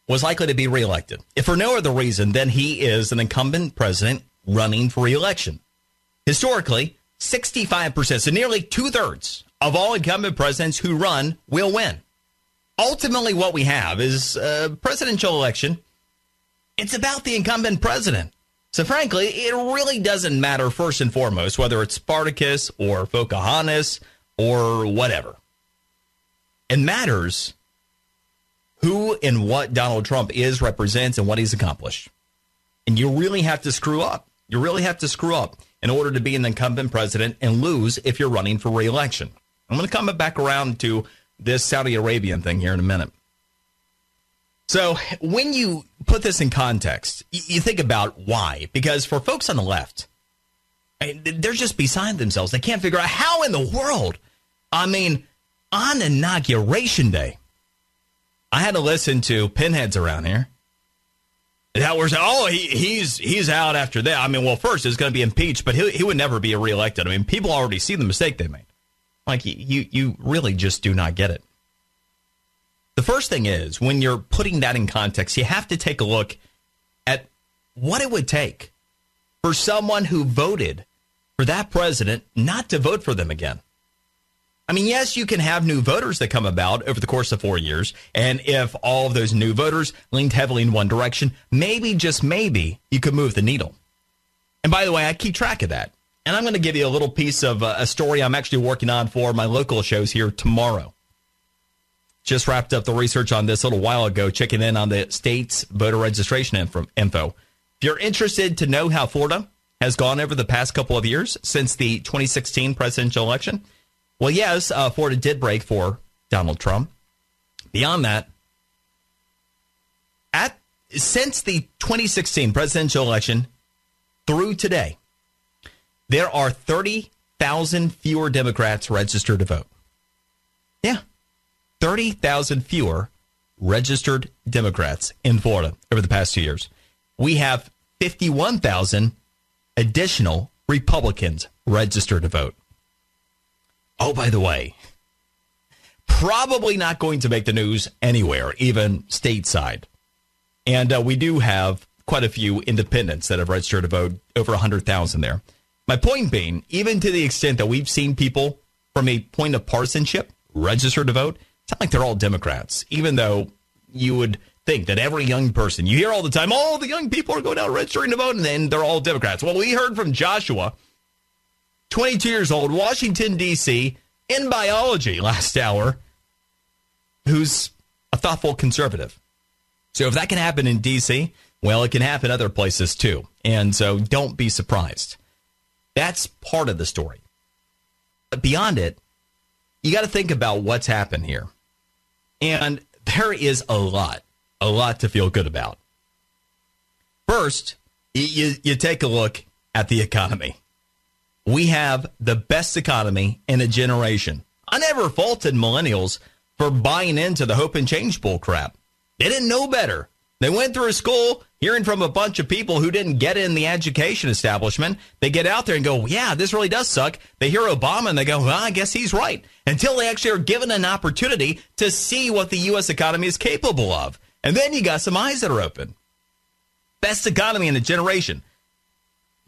was likely to be reelected. If for no other reason than he is an incumbent president running for reelection. Historically, 65%, so nearly two-thirds of all incumbent presidents who run will win. Ultimately, what we have is a presidential election. It's about the incumbent president. So frankly, it really doesn't matter first and foremost whether it's Spartacus or Pocahontas or whatever. It matters who and what Donald Trump is, represents, and what he's accomplished. And you really have to screw up. You really have to screw up in order to be an incumbent president and lose if you're running for re-election. I'm going to come back around to this Saudi Arabian thing here in a minute. So when you put this in context, you think about why. Because for folks on the left, they're just beside themselves. They can't figure out how in the world. I mean, on Inauguration Day, I had to listen to pinheads around here that were saying, oh, he's out after that. I mean, well, first, it's going to be impeached, but he would never be reelected. I mean, people already see the mistake they made. Like, you really just do not get it. The first thing is, when you're putting that in context, you have to take a look at what it would take for someone who voted for that president not to vote for them again. I mean, yes, you can have new voters that come about over the course of 4 years. And if all of those new voters leaned heavily in one direction, maybe, just maybe, you could move the needle. And by the way, I keep track of that. And I'm going to give you a little piece of a story I'm actually working on for my local shows here tomorrow. Just wrapped up the research on this a little while ago, checking in on the state's voter registration info. If you're interested to know how Florida has gone over the past couple of years since the 2016 presidential election, well, yes, Florida did break for Donald Trump. Beyond that, since the 2016 presidential election through today, there are 30,000 fewer Democrats registered to vote. Yeah, 30,000 fewer registered Democrats in Florida over the past 2 years. We have 51,000 additional Republicans registered to vote. Oh, by the way, probably not going to make the news anywhere, even stateside. And we do have quite a few independents that have registered to vote, over 100,000 there. My point being, even to the extent that we've seen people from a point of partisanship register to vote, it's not like they're all Democrats, even though you would think that every young person, you hear all the time, oh, the young people are going out registering to vote, and then they're all Democrats. Well, we heard from Joshua, 22 years old, Washington, D.C., in biology last hour, who's a thoughtful conservative. So if that can happen in D.C., well, it can happen other places too. And so don't be surprised. That's part of the story. But beyond it, you got to think about what's happened here. And there is a lot to feel good about. First, you take a look at the economy. We have the best economy in a generation. I never faulted millennials for buying into the hope and change bull crap. They didn't know better. They went through school hearing from a bunch of people who didn't get in the education establishment. They get out there and go, yeah, this really does suck. They hear Obama and they go, well, I guess he's right. Until they actually are given an opportunity to see what the U.S. economy is capable of. And then you got some eyes that are open. Best economy in a generation.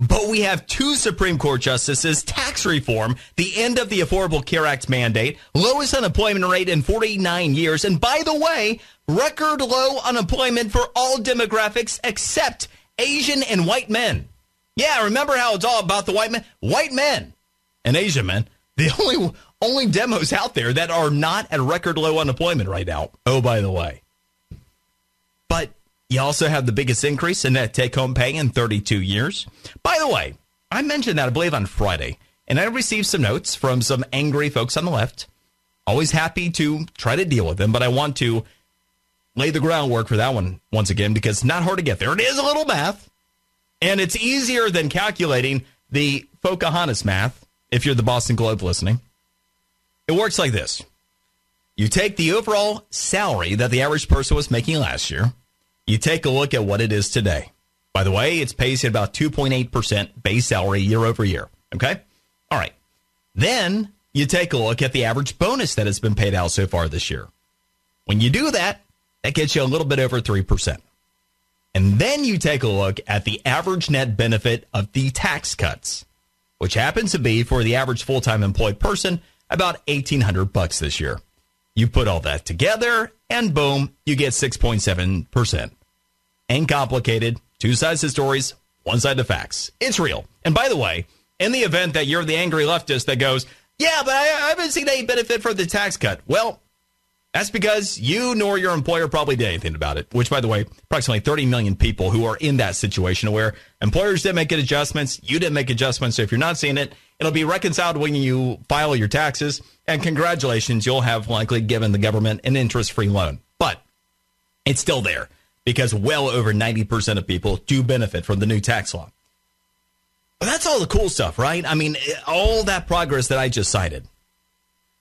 But we have 2 Supreme Court justices, tax reform, the end of the Affordable Care Act mandate, lowest unemployment rate in 49 years, and by the way, record low unemployment for all demographics except Asian and white men. Yeah, remember how it's all about the white men? White men and Asian men, the only demos out there that are not at record low unemployment right now. Oh, by the way. But you also have the biggest increase in net take-home pay in 32 years. By the way, I mentioned that, I believe, on Friday, and I received some notes from some angry folks on the left. Always happy to try to deal with them, but I want to lay the groundwork for that one once again because it's not hard to get there. It is a little math, and it's easier than calculating the Pocahontas math if you're the Boston Globe listening. It works like this. You take the overall salary that the average person was making last year. You take a look at what it is today. By the way, it's pacing at about 2.8% base salary year over year. Okay? All right. Then you take a look at the average bonus that has been paid out so far this year. When you do that, that gets you a little bit over 3%. And then you take a look at the average net benefit of the tax cuts, which happens to be for the average full-time employed person about $1,800 this year. You put all that together, and boom, you get 6.7%. Ain't complicated. 2 sides of stories, 1 side of facts. It's real. And by the way, in the event that you're the angry leftist that goes, yeah, but I haven't seen any benefit for the tax cut. Well, that's because you nor your employer probably did anything about it, which, by the way, approximately 30 million people who are in that situation where employers didn't make adjustments, you didn't make adjustments. So if you're not seeing it, it'll be reconciled when you file your taxes. And congratulations, you'll have likely given the government an interest-free loan. But it's still there because well over 90% of people do benefit from the new tax law. But that's all the cool stuff, right? I mean, all that progress that I just cited.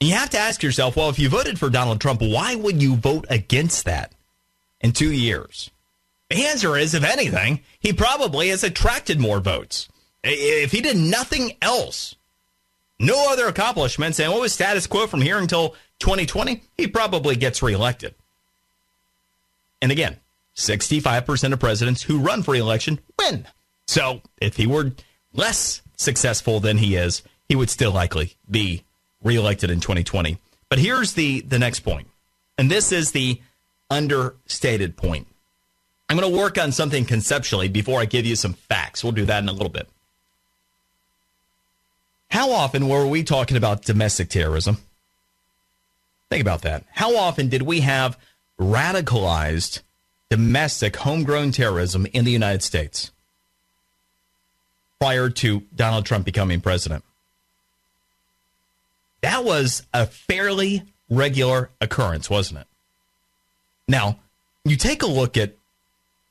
You have to ask yourself, well, if you voted for Donald Trump, why would you vote against that in 2 years? The answer is, if anything, he probably has attracted more votes. If he did nothing else, no other accomplishments, and what was status quo from here until 2020, he probably gets reelected. And again, 65% of presidents who run for reelection win. So if he were less successful than he is, he would still likely be reelected in 2020. But here's the next point, and this is the understated point. I'm going to work on something conceptually before I give you some facts. We'll do that in a little bit. How often were we talking about domestic terrorism? Think about that. How often did we have radicalized domestic homegrown terrorism in the United States prior to Donald Trump becoming president? That was a fairly regular occurrence, wasn't it? Now, you take a look at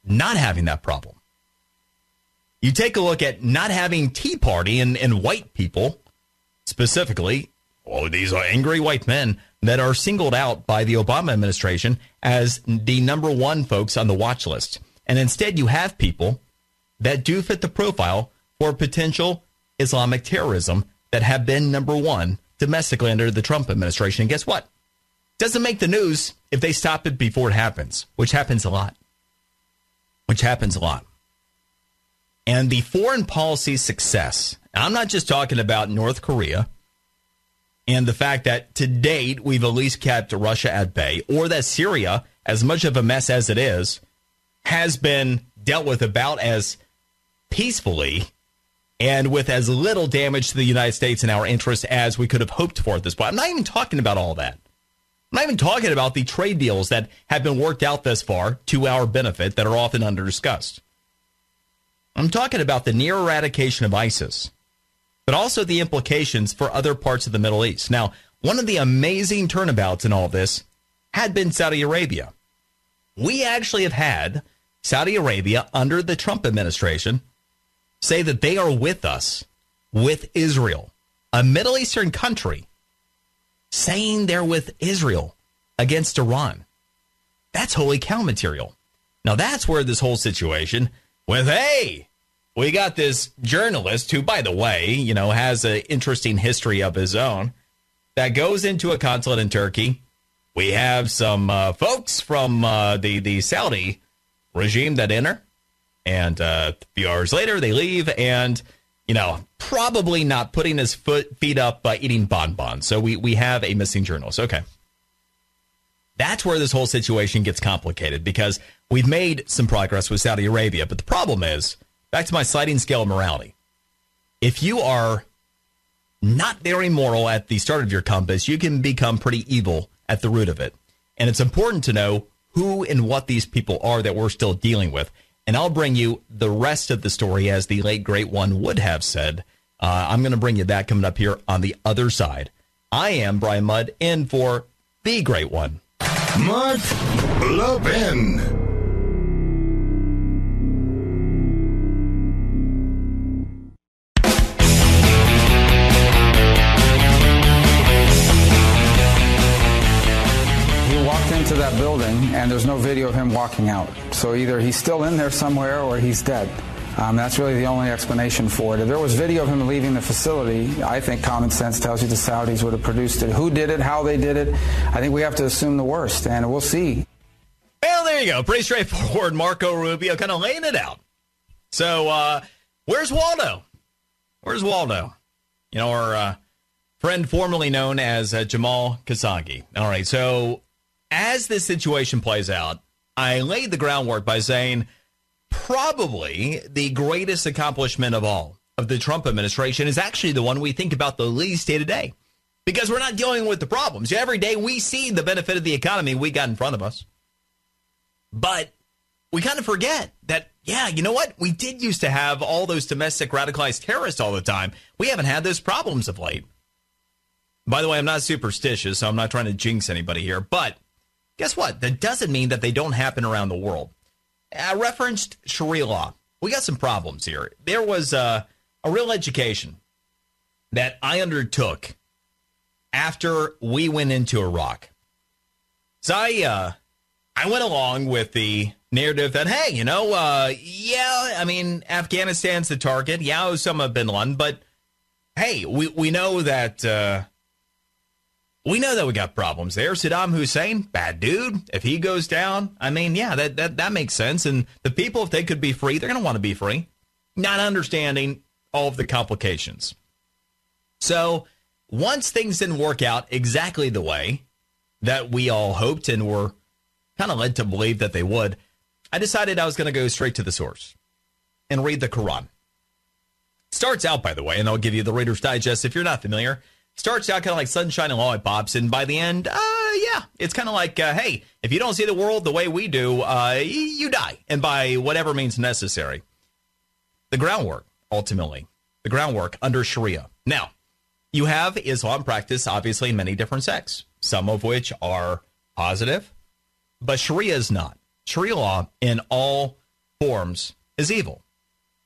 not having that problem. You take a look at not having Tea Party and white people, specifically, these are angry white men that are singled out by the Obama administration as the number 1 folks on the watch list. And instead, you have people that do fit the profile for potential Islamic terrorism that have been number 1 domestically under the Trump administration. And guess what? Doesn't make the news if they stop it before it happens, which happens a lot. And the foreign policy success, I'm not just talking about North Korea and the fact that to date we've at least kept Russia at bay, or that Syria, as much of a mess as it is, has been dealt with about as peacefully and with as little damage to the United States and our interests as we could have hoped for at this point. I'm not even talking about all that. I'm not even talking about the trade deals that have been worked out thus far to our benefit that are often under-discussed. I'm talking about the near eradication of ISIS, but also the implications for other parts of the Middle East. Now, one of the amazing turnabouts in all this had been Saudi Arabia. We actually have had Saudi Arabia under the Trump administration say that they are with us, with Israel, a Middle Eastern country, saying they're with Israel against Iran. That's holy cow material. Now, that's where this whole situation with, hey, we got this journalist who, by the way, has an interesting history of his own that goes into a consulate in Turkey. We have some folks from the Saudi regime that enter. And a few hours later, they leave and, probably not putting his feet up by eating bonbons. So we have a missing journalist. Okay. That's where this whole situation gets complicated because we've made some progress with Saudi Arabia. But the problem is, back to my sliding scale of morality. If you are not very moral at the start of your compass, you can become pretty evil at the root of it. And it's important to know who and what these people are that we're still dealing with. And I'll bring you the rest of the story, as the late great one would have said. I'm going to bring you that coming up here on the other side. I am Brian Mudd, in for the great one, Mark Levin. Into that building, and there's no video of him walking out. So either he's still in there somewhere or he's dead. That's really the only explanation for it. If there was video of him leaving the facility, I think common sense tells you the Saudis would have produced it. Who did it, how they did it, I think we have to assume the worst, and we'll see. Well, there you go. Pretty straightforward. Marco Rubio kind of laying it out. So, where's Waldo? Where's Waldo? Our friend formerly known as Jamal Khashoggi. All right, so as this situation plays out, I laid the groundwork by saying probably the greatest accomplishment of all of the Trump administration is actually the one we think about the least day to day, because we're not dealing with the problems. Every day we see the benefit of the economy we got in front of us. But we kind of forget that, you know what? We did used to have all those domestic radicalized terrorists all the time. We haven't had those problems of late. By the way, I'm not superstitious, so I'm not trying to jinx anybody here, but guess what? That doesn't mean that they don't happen around the world. I referenced Sharia law. We got some problems here. There was a real education that I undertook after we went into Iraq. So I went along with the narrative that, hey, Afghanistan's the target. Yeah, Osama bin Laden, but hey, we know that. We know that we got problems there. Saddam Hussein, bad dude. If he goes down, that makes sense. And the people, if they could be free, they're going to want to be free. Not understanding all of the complications. So once things didn't work out exactly the way that we all hoped and were kind of led to believe that they would, I decided I was going to go straight to the source and read the Quran. Starts out, by the way, and I'll give you the Reader's Digest if you're not familiar. Starts out kind of like sunshine and lollipops, and by the end, it's kind of like, hey, if you don't see the world the way we do, you die, and by whatever means necessary. The groundwork, ultimately, under Sharia. Now, you have Islam practice, obviously, in many different sects, some of which are positive, but Sharia is not. Sharia law, in all forms, is evil.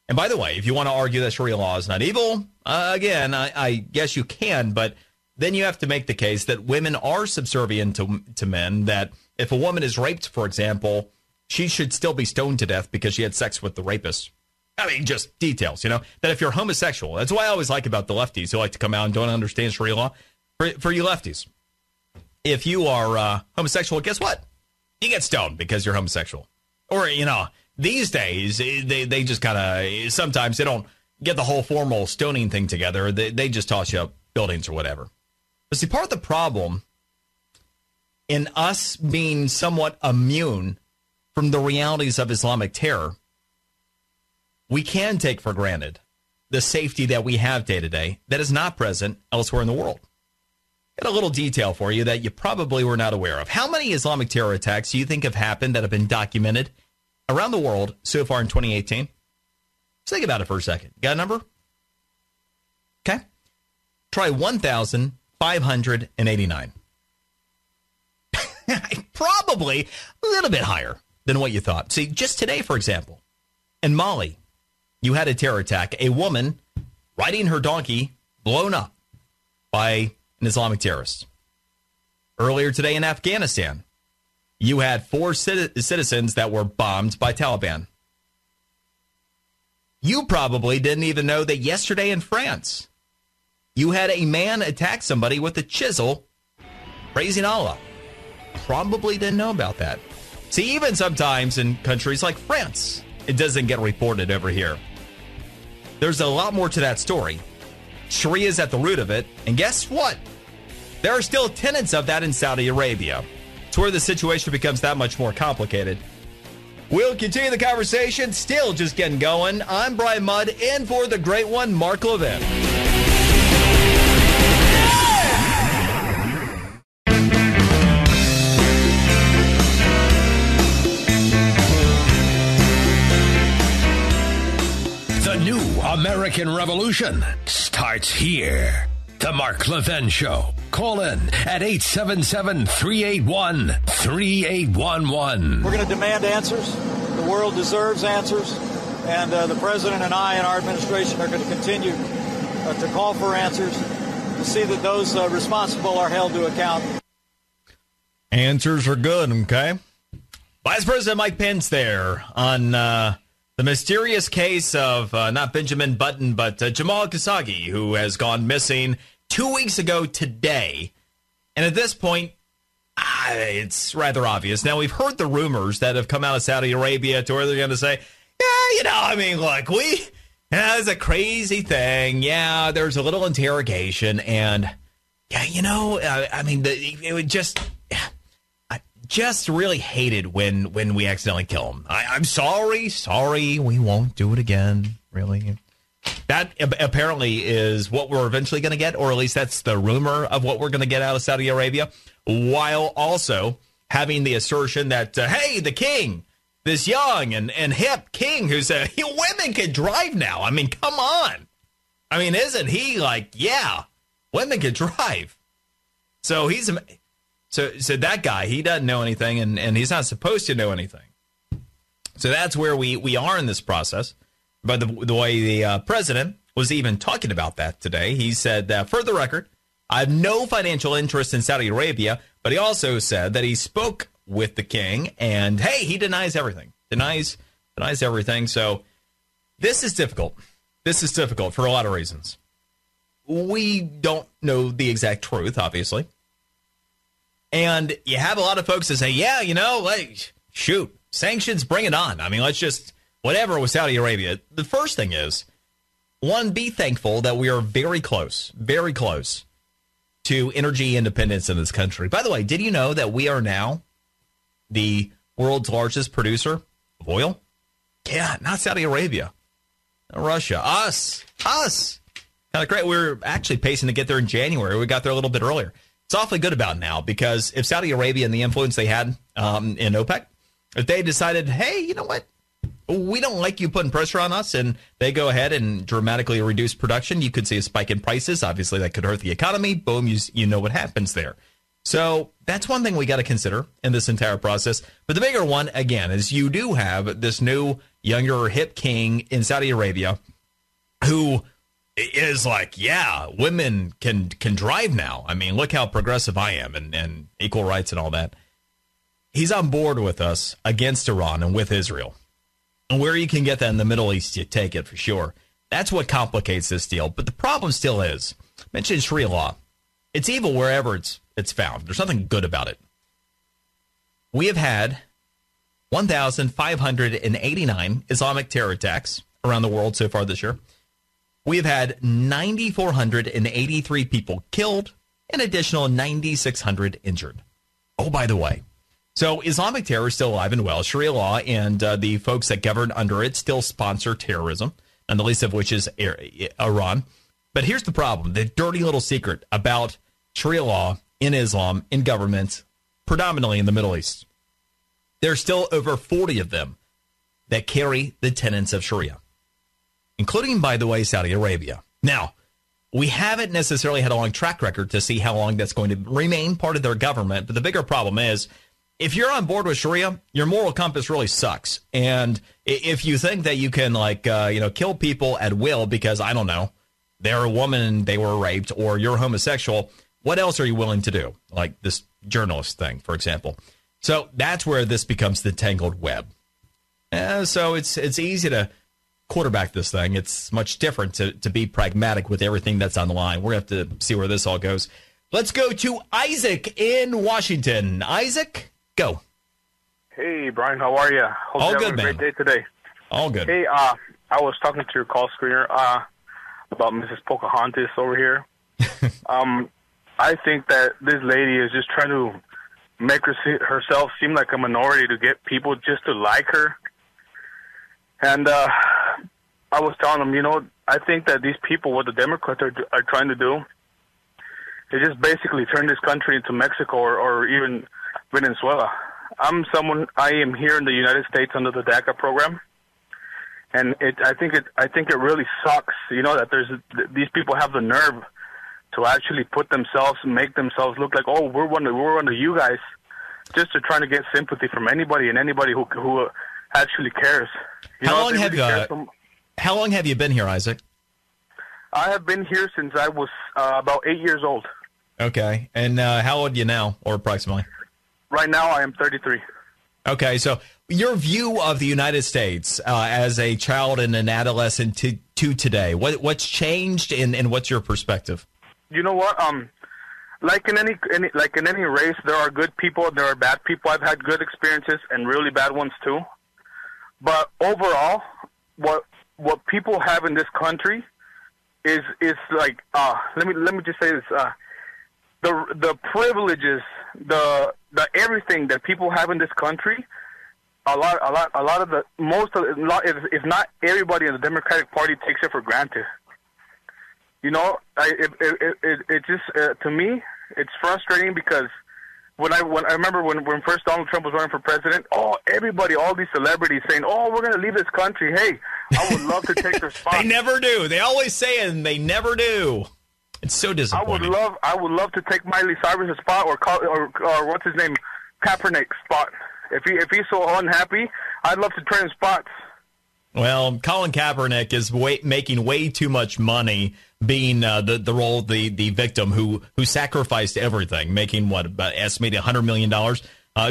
And by the way, if you want to argue that Sharia law is not evil, again, I guess you can, but then you have to make the case that women are subservient to men, that if a woman is raped, for example, she should still be stoned to death because she had sex with the rapist. I mean, just details, that if you're homosexual, that's what I always like about the lefties who like to come out and don't understand Sharia law. For you lefties, if you are homosexual, guess what? You get stoned because you're homosexual. Or, these days, they just kind of, sometimes they don't get the whole formal stoning thing together. They just toss you up buildings or whatever. But see, part of the problem in us being somewhat immune from the realities of Islamic terror, we can take for granted the safety that we have day to day that is not present elsewhere in the world. Got a little detail for you that you probably were not aware of. How many Islamic terror attacks do you think have happened that have been documented around the world so far in 2018? Just think about it for a second. Got a number? Okay. Try 1,589. Probably a little bit higher than what you thought. See, just today, for example, in Mali, you had a terror attack. A woman riding her donkey blown up by an Islamic terrorist. Earlier today in Afghanistan, you had 4 citizens that were bombed by Taliban. You probably didn't even know that yesterday in France, you had a man attack somebody with a chisel, praising Allah. Probably didn't know about that. See, even sometimes in countries like France, it doesn't get reported over here. There's a lot more to that story. Sharia is at the root of it, and guess what? There are still tenets of that in Saudi Arabia. It's where the situation becomes that much more complicated. We'll continue the conversation, still just getting going. I'm Brian Mudd, in for the great one, Mark Levin. The new American Revolution starts here. The Mark Levin Show. Call in at 877-381-3811. We're going to demand answers. The world deserves answers. And the president and I and our administration are going to continue to call for answers to see that those responsible are held to account. Answers are good, okay? Vice President Mike Pence there on the mysterious case of not Benjamin Button, but Jamal Khashoggi, who has gone missing 2 weeks ago today. And at this point, it's rather obvious. Now, we've heard the rumors that have come out of Saudi Arabia to where they're going to say, look, it's a crazy thing. Yeah, there's a little interrogation. And, it would just... I just really hated when we accidentally kill him. I'm sorry, we won't do it again, really. That apparently is what we're eventually going to get, or at least that's the rumor of what we're going to get out of Saudi Arabia, while also having the assertion that, hey, the king, this young and hip king who's women can drive now. I mean, come on. I mean, isn't he like, yeah, women can drive. So he's... So that guy, he doesn't know anything, and he's not supposed to know anything. So that's where we are in this process. But the way the president was even talking about that today, he said, for the record, I have no financial interest in Saudi Arabia, but he also said that he spoke with the king, and, hey, he denies everything. Denies everything. So this is difficult. This is difficult for a lot of reasons. We don't know the exact truth, obviously. And you have a lot of folks that say, yeah, shoot, sanctions, bring it on. I mean, let's just, whatever with Saudi Arabia. The first thing is, one, be thankful that we are very close to energy independence in this country. By the way, did you know that we are now the world's largest producer of oil? Yeah, not Saudi Arabia, not Russia, us. Kind of great. We're actually pacing to get there in January. We got there a little bit earlier. It's awfully good about now, because if Saudi Arabia and the influence they had in OPEC, if they decided, hey, you know what, we don't like you putting pressure on us, and they go ahead and dramatically reduce production, you could see a spike in prices. Obviously, that could hurt the economy. Boom, you know what happens there. So that's one thing we got to consider in this entire process. But the bigger one, again, is you do have this new, younger, hip king in Saudi Arabia who is like, yeah, women can drive now. I mean, look how progressive I am and equal rights and all that. He's on board with us against Iran and with Israel. And where you can get that in the Middle East, you take it for sure. That's what complicates this deal. But the problem still is, I mentioned Sharia law. It's evil wherever it's found. There's nothing good about it. We have had 1,589 Islamic terror attacks around the world so far this year. We have had 9,483 people killed, an additional 9,600 injured. Oh, by the way, so Islamic terror is still alive and well. Sharia law and the folks that govern under it still sponsor terrorism, and the least of which is Iran. But here's the problem, the dirty little secret about Sharia law in Islam, in governments, predominantly in the Middle East. There's still over 40 of them that carry the tenets of Sharia, including, by the way, Saudi Arabia. Now, we haven't necessarily had a long track record to see how long that's going to remain part of their government, but the bigger problem is, if you're on board with Sharia, your moral compass really sucks. And if you think that you can, kill people at will because, I don't know, they're a woman, they were raped, or you're homosexual, what else are you willing to do? Like this journalist thing, for example. So that's where this becomes the tangled web. So it's easy to quarterback this thing. It's much different to be pragmatic with everything that's on the line. We're going to have to see where this all goes. Let's go to Isaac in Washington. Isaac, go. Hey, Brian, how are you? Hope all you're good, having a man. great day today. All good. Hey, I was talking to your call screener about Mrs. Pocahontas over here. I think that this lady is just trying to make herself seem like a minority to get people just to like her. And I was telling them, I think that these people, what the Democrats are trying to do, they just basically turn this country into Mexico or even Venezuela. I am here in the United States under the DACA program, and I think it really sucks, that these people have the nerve to actually make themselves look like, oh, we're one of you guys, just to try to get sympathy from anybody and anybody who actually cares. How long have you been here, Isaac? I have been here since I was about 8 years old. Okay, and how old are you now, or approximately? Right now, I am 33. Okay, so your view of the United States as a child and an adolescent to today, what's changed, and what's your perspective? You know what? Like in any race, there are good people, there are bad people. I've had good experiences and really bad ones too. But overall, what people have in this country is like let me just say this: the privileges, the everything that people have in this country. A lot of if not everybody in the Democratic Party takes it for granted. It just to me, it's frustrating because when I remember when first Donald Trump was running for president, all these celebrities saying, "Oh, we're going to leave this country." Hey, I would love to take their spot. They never do. They always say it, and they never do. It's so disappointing. I would love to take Miley Cyrus' spot or what's his name, Kaepernick's spot. If he's so unhappy, I'd love to trade spots. Well, Colin Kaepernick is making way too much money being the role of the victim who sacrificed everything, making about estimated $100 million,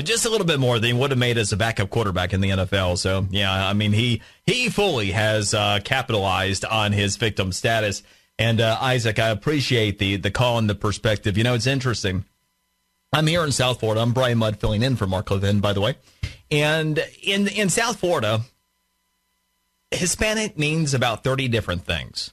just a little bit more than he would have made as a backup quarterback in the NFL. So yeah, I mean he fully has capitalized on his victim status. And Isaac, I appreciate the call and the perspective. It's interesting. I'm here in South Florida. I'm Brian Mudd filling in for Mark Levin, by the way. And in South Florida, Hispanic means about 30 different things.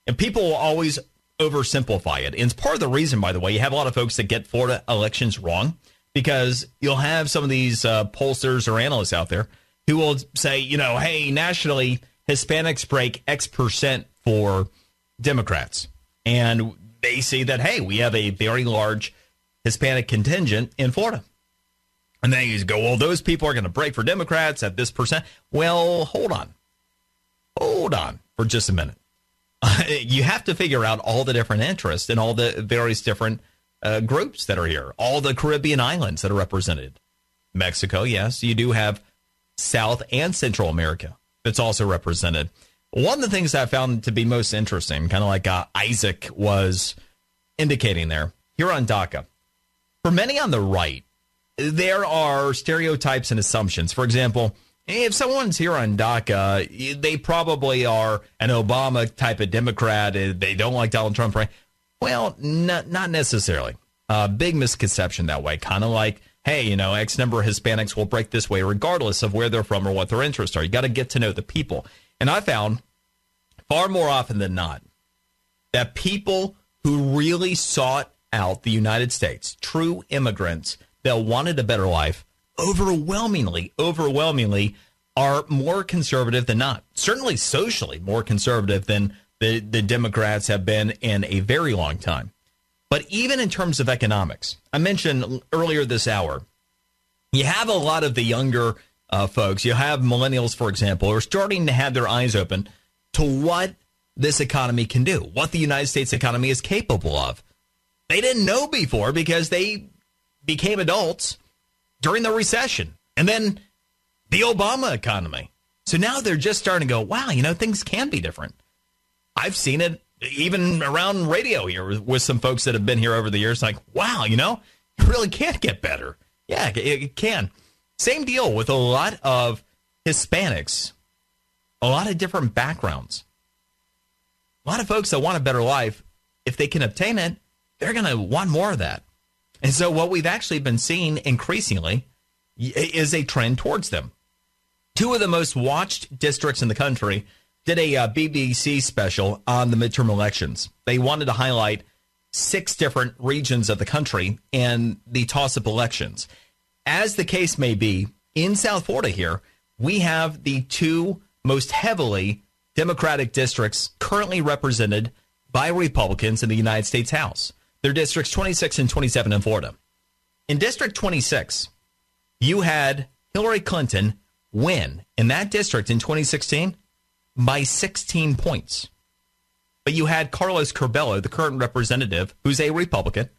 And people will always oversimplify it. And it's part of the reason, by the way, you have a lot of folks that get Florida elections wrong, because you'll have some of these pollsters or analysts out there who will say, hey, nationally, Hispanics break X percent for Democrats. And they say that, hey, we have a very large Hispanic contingent in Florida. And then you go, well, those people are going to break for Democrats at this percent. Well, hold on for just a minute. You have to figure out all the different interests and all the various different groups that are here, all the Caribbean islands that are represented. Mexico, yes, you do have South and Central America that's also represented. One of the things I found to be most interesting, kind of like Isaac was indicating there, here on DACA, for many on the right, there are stereotypes and assumptions. For example, if someone's here on DACA, they probably are an Obama type of Democrat. They don't like Donald Trump, right? Well, not necessarily. Big misconception that way. Kind of like, hey, X number of Hispanics will break this way regardless of where they're from or what their interests are. You got to get to know the people. And I found far more often than not that people who really sought out the United States, true immigrants that wanted a better life, overwhelmingly are more conservative than not. Certainly socially more conservative than the Democrats have been in a very long time. But even in terms of economics, I mentioned earlier this hour, you have a lot of the younger folks, you have millennials, for example, who are starting to have their eyes open to what this economy can do, what the United States economy is capable of. They didn't know before because they became adults during the recession and then the Obama economy. So now they're just starting to go, wow, things can be different. I've seen it even around radio here with some folks that have been here over the years. Like, wow, it really can get better. Yeah, it can. Same deal with a lot of Hispanics, a lot of different backgrounds. A lot of folks that want a better life, if they can obtain it, they're going to want more of that. And so what we've actually been seeing increasingly is a trend towards them. two of the most watched districts in the country, did a BBC special on the midterm elections. They wanted to highlight 6 different regions of the country and the toss-up elections. As the case may be, in South Florida here, we have the 2 most heavily Democratic districts currently represented by Republicans in the United States House. They're districts 26 and 27 in Florida. In District 26, you had Hillary Clinton win in that district in 2016 by 16 points. But you had Carlos Curbelo, the current representative, who's a Republican,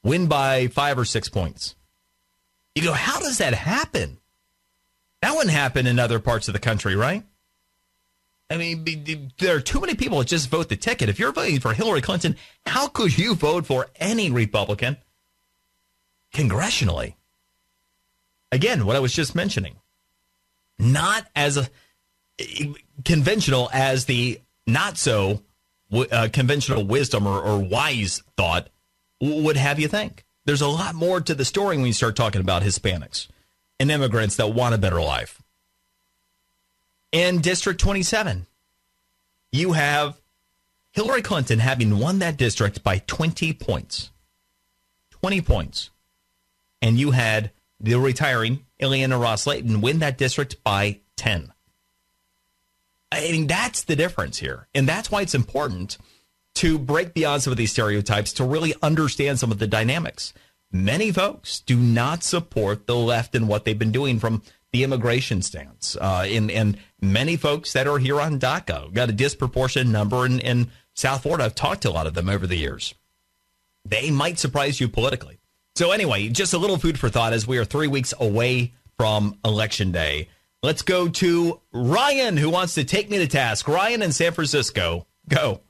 win by 5 or 6 points. You go, how does that happen? That wouldn't happen in other parts of the country, right? I mean, there are too many people that just vote the ticket. If you're voting for Hillary Clinton, how could you vote for any Republican congressionally? Again, what I was just mentioning. Not as conventional as the not so conventional wisdom or wise thought would have you think. There's a lot more to the story when you start talking about Hispanics and immigrants that want a better life. In District 27, you have Hillary Clinton having won that district by 20 points. 20 points. And you had the retiring Ileana Ros-Lehtinen win that district by 10. I mean, that's the difference here. And that's why it's important to break beyond some of these stereotypes to really understand some of the dynamics. Many folks do not support the left and what they've been doing from the immigration stance. And many folks that are here on DACA got a disproportionate number in South Florida. I've talked to a lot of them over the years. They might surprise you politically. So anyway, just a little food for thought as we are 3 weeks away from Election Day. Let's go to Ryan, who wants to take me to task. Ryan in San Francisco. Go.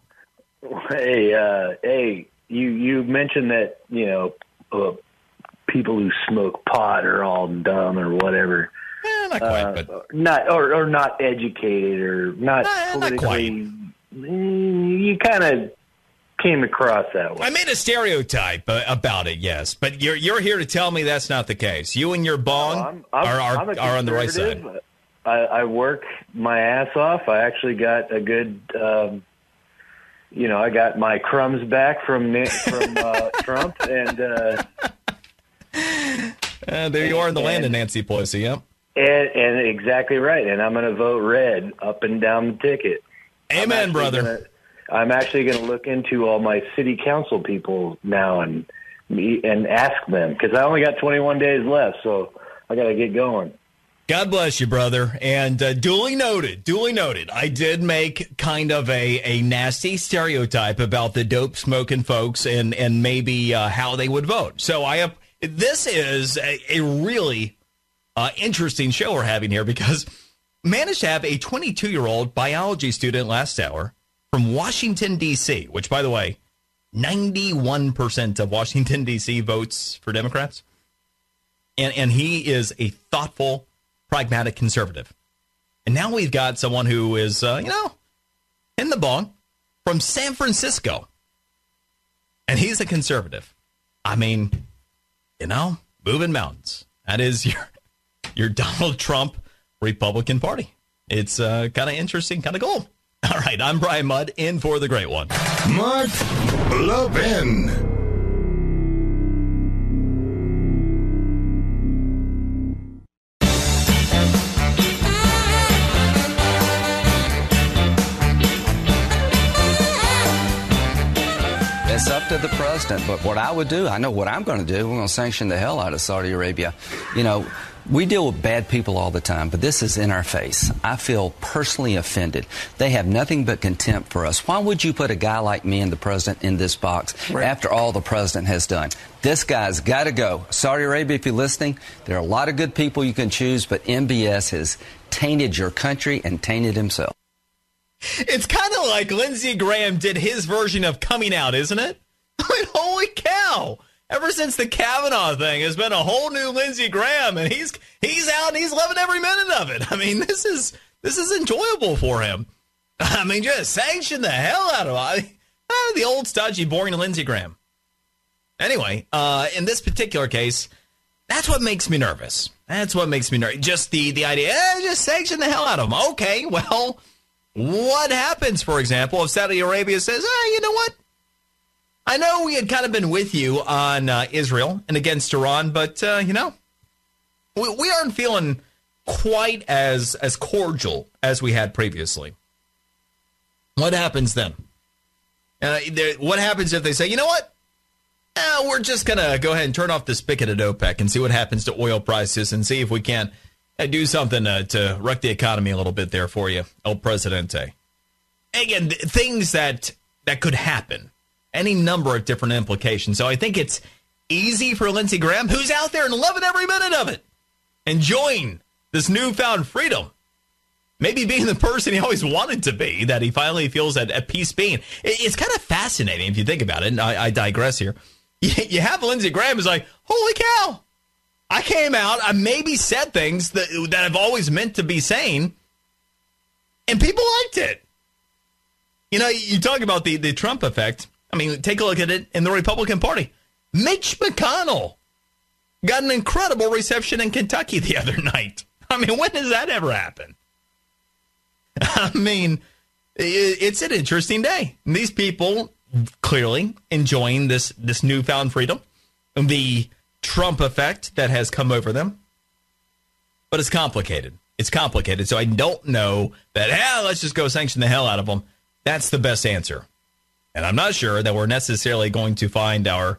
Hey, you mentioned that, people who smoke pot are all dumb or whatever. Not quite, but not educated or not politically. Not quite. You kind of came across that way. I made a stereotype about it, yes, but you're here to tell me that's not the case. You and your bong are on the right side. I work my ass off. I actually got a good, I got my crumbs back from Trump, and there you are in the land of Nancy Pelosi. Yep, and exactly right. And I'm going to vote red up and down the ticket. Amen, brother. I'm actually going to look into all my city council people now and ask them, because I only got 21 days left, so I got to get going. God bless you, brother. And duly noted. I did make kind of a nasty stereotype about the dope smoking folks and maybe how they would vote. So this is a really interesting show we're having here, because managed to have a 22-year-old biology student last hour from Washington, D.C., which, by the way, 91% of Washington, D.C. votes for Democrats. And he is a thoughtful, pragmatic conservative. And now we've got someone who is, in the bong from San Francisco. And he's a conservative. I mean, moving mountains. That is your Donald Trump Republican Party. It's kind of interesting, kind of cool. All right, I'm Brian Mudd, in for the great one. Mark Levin. It's up to the president, but what I would do, I know what I'm going to do. We're going to sanction the hell out of Saudi Arabia. We deal with bad people all the time, but this is in our face. I feel personally offended. They have nothing but contempt for us. Why would you put a guy like me and the president in this box after all the president has done? This guy's got to go. Saudi Arabia, if you're listening, there are a lot of good people you can choose, but MBS has tainted your country and tainted himself. It's kind of like Lindsey Graham did his version of coming out, isn't it? I mean, holy cow. Ever since the Kavanaugh thing, has been a whole new Lindsey Graham, and he's out and he's loving every minute of it. I mean, this is enjoyable for him. I mean, just sanction the hell out of it. The old stodgy, boring Lindsey Graham. Anyway, in this particular case, That's what makes me nervous. That's what makes me nervous. Just the idea, just sanction the hell out of them. Okay, well, what happens, for example, if Saudi Arabia says, you know what? I know we had kind of been with you on Israel and against Iran, but, we aren't feeling quite as cordial as we had previously. What happens then? What happens if they say, you know what? We're just going to go ahead and turn off the spigot at OPEC and see what happens to oil prices and see if we can't do something to wreck the economy a little bit there for you, El Presidente. Again, things that could happen. Any number of different implications. So I think it's easy for Lindsey Graham, who's out there and loving every minute of it, enjoying this newfound freedom. Maybe being the person he always wanted to be, that he finally feels at peace being. It's kind of fascinating if you think about it, and I digress here. You have Lindsey Graham who's like, holy cow, I came out, I maybe said things that I've always meant to be saying, and people liked it. You talk about the Trump effect. I mean, take a look at it in the Republican Party. Mitch McConnell got an incredible reception in Kentucky the other night. I mean, when does that ever happen? I mean, it's an interesting day. And these people clearly enjoying this newfound freedom, the Trump effect that has come over them. But it's complicated. It's complicated. So I don't know that, let's just go sanction the hell out of them. That's the best answer. And I'm not sure that we're necessarily going to find our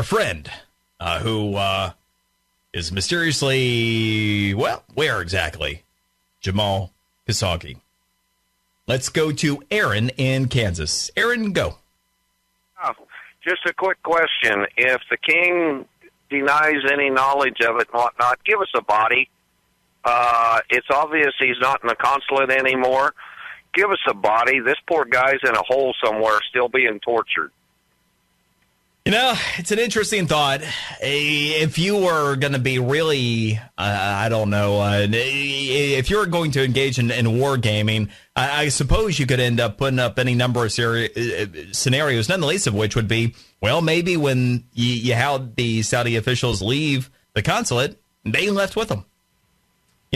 friend who is mysteriously, where exactly? Jamal Khashoggi. Let's go to Aaron in Kansas. Aaron, go. Oh, just a quick question. If the king denies any knowledge of it and whatnot, give us a body. It's obvious he's not in the consulate anymore. Give us a body. This poor guy's in a hole somewhere still being tortured. It's an interesting thought. If you were going to be really, I don't know, if you're going to engage in wargaming, I suppose you could end up putting up any number of scenarios, none the least of which would be, well, maybe when you had the Saudi officials leave the consulate, they left with them.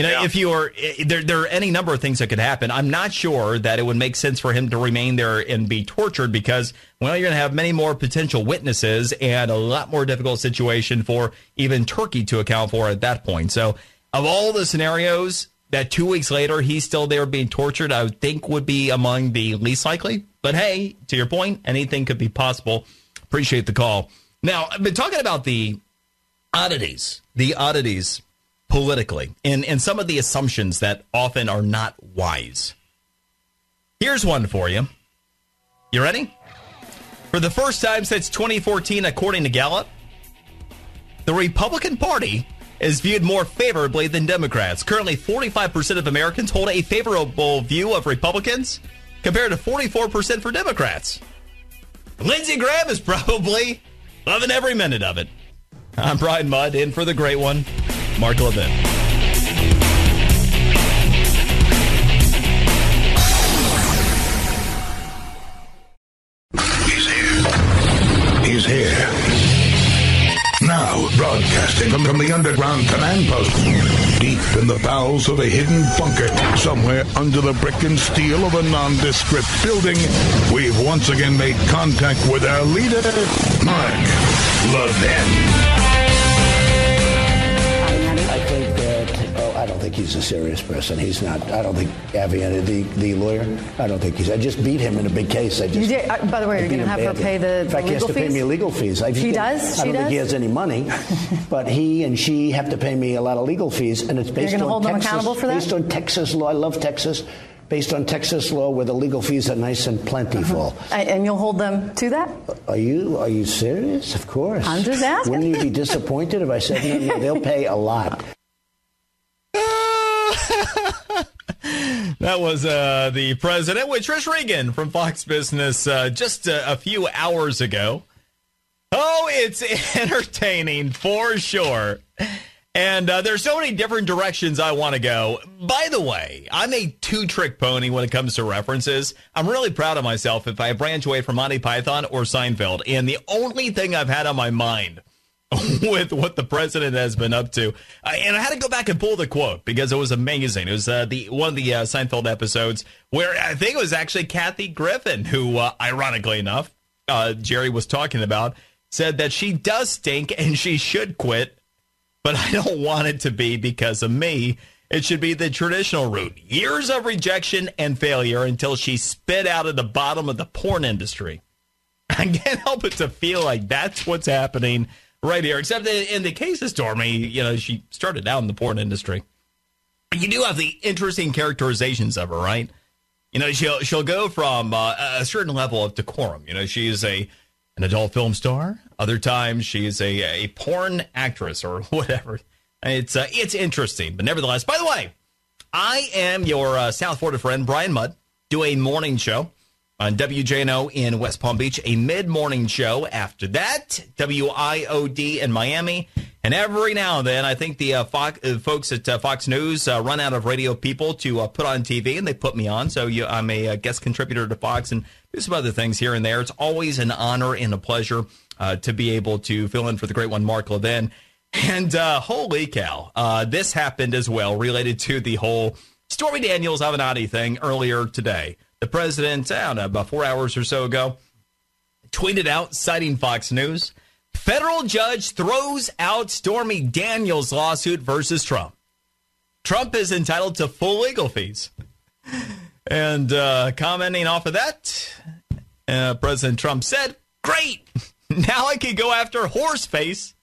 If you are, there are any number of things that could happen. I'm not sure that it would make sense for him to remain there and be tortured because, well, you're going to have many more potential witnesses and a lot more difficult situation for even Turkey to account for at that point. So of all the scenarios that 2 weeks later he's still there being tortured, I would think would be among the least likely. But hey, to your point, anything could be possible. Appreciate the call. Now, I've been talking about the oddities politically, and some of the assumptions that often are not wise. Here's one for you. You ready? For the first time since 2014, according to Gallup, the Republican Party is viewed more favorably than Democrats. Currently, 45% of Americans hold a favorable view of Republicans, compared to 44% for Democrats. Lindsey Graham is probably loving every minute of it. I'm Brian Mudd, in for the great one, Mark Levin. He's here. Now, broadcasting from the underground command post, deep in the bowels of a hidden bunker, somewhere under the brick and steel of a nondescript building, we've once again made contact with our leader, Mark Levin. I don't think he's a serious person. He's not. I don't think Avianna, the lawyer, I don't think he's. I just beat him in a big case. You did, by the way, you're going to have her pay the legal fees? In fact, he has to pay me legal fees. She does? I don't think he has any money, but he and she have to pay me a lot of legal fees, and it's based on Texas. You're going to hold them accountable for that? Based on Texas law. I love Texas. Based on Texas law, where the legal fees are nice and plentiful. And you'll hold them to that? Are you serious? Of course. I'm just asking. Wouldn't you be disappointed if I said no? They'll pay a lot. That was the president with Trish Regan from Fox Business just a few hours ago. Oh, it's entertaining for sure. And there's so many different directions I want to go. By the way, I'm a two-trick pony when it comes to references. I'm really proud of myself if I branch away from Monty Python or Seinfeld. And the only thing I've had on my mind with what the president has been up to. And I had to go back and pull the quote because it was amazing. It was one of the Seinfeld episodes where I think it was actually Kathy Griffin who, ironically enough, Jerry was talking about, said that she does stink and she should quit, but I don't want it to be because of me. It should be the traditional route. Years of rejection and failure until she spit out at the bottom of the porn industry. I can't help but to feel like that's what's happening right here, except in the case of Stormy, she started out in the porn industry. You do have the interesting characterizations of her, right? She'll go from a certain level of decorum. She's an adult film star. Other times she's a porn actress or whatever. It's interesting, but nevertheless. By the way, I am your South Florida friend, Brian Mudd, doing a morning show on WJNO in West Palm Beach, a mid-morning show. After that, WIOD in Miami. And every now and then, I think the folks at Fox News run out of radio people to put on TV, and they put me on. So I'm a guest contributor to Fox and do some other things here and there. It's always an honor and a pleasure to be able to fill in for the great one, Mark Levin. And holy cow, this happened as well, related to the whole Stormy Daniels Avenatti thing earlier today. The president, I don't know, about 4 hours or so ago, tweeted out, citing Fox News, federal judge throws out Stormy Daniels lawsuit versus Trump. Trump is entitled to full legal fees. And commenting off of that, President Trump said, great, now I can go after Horseface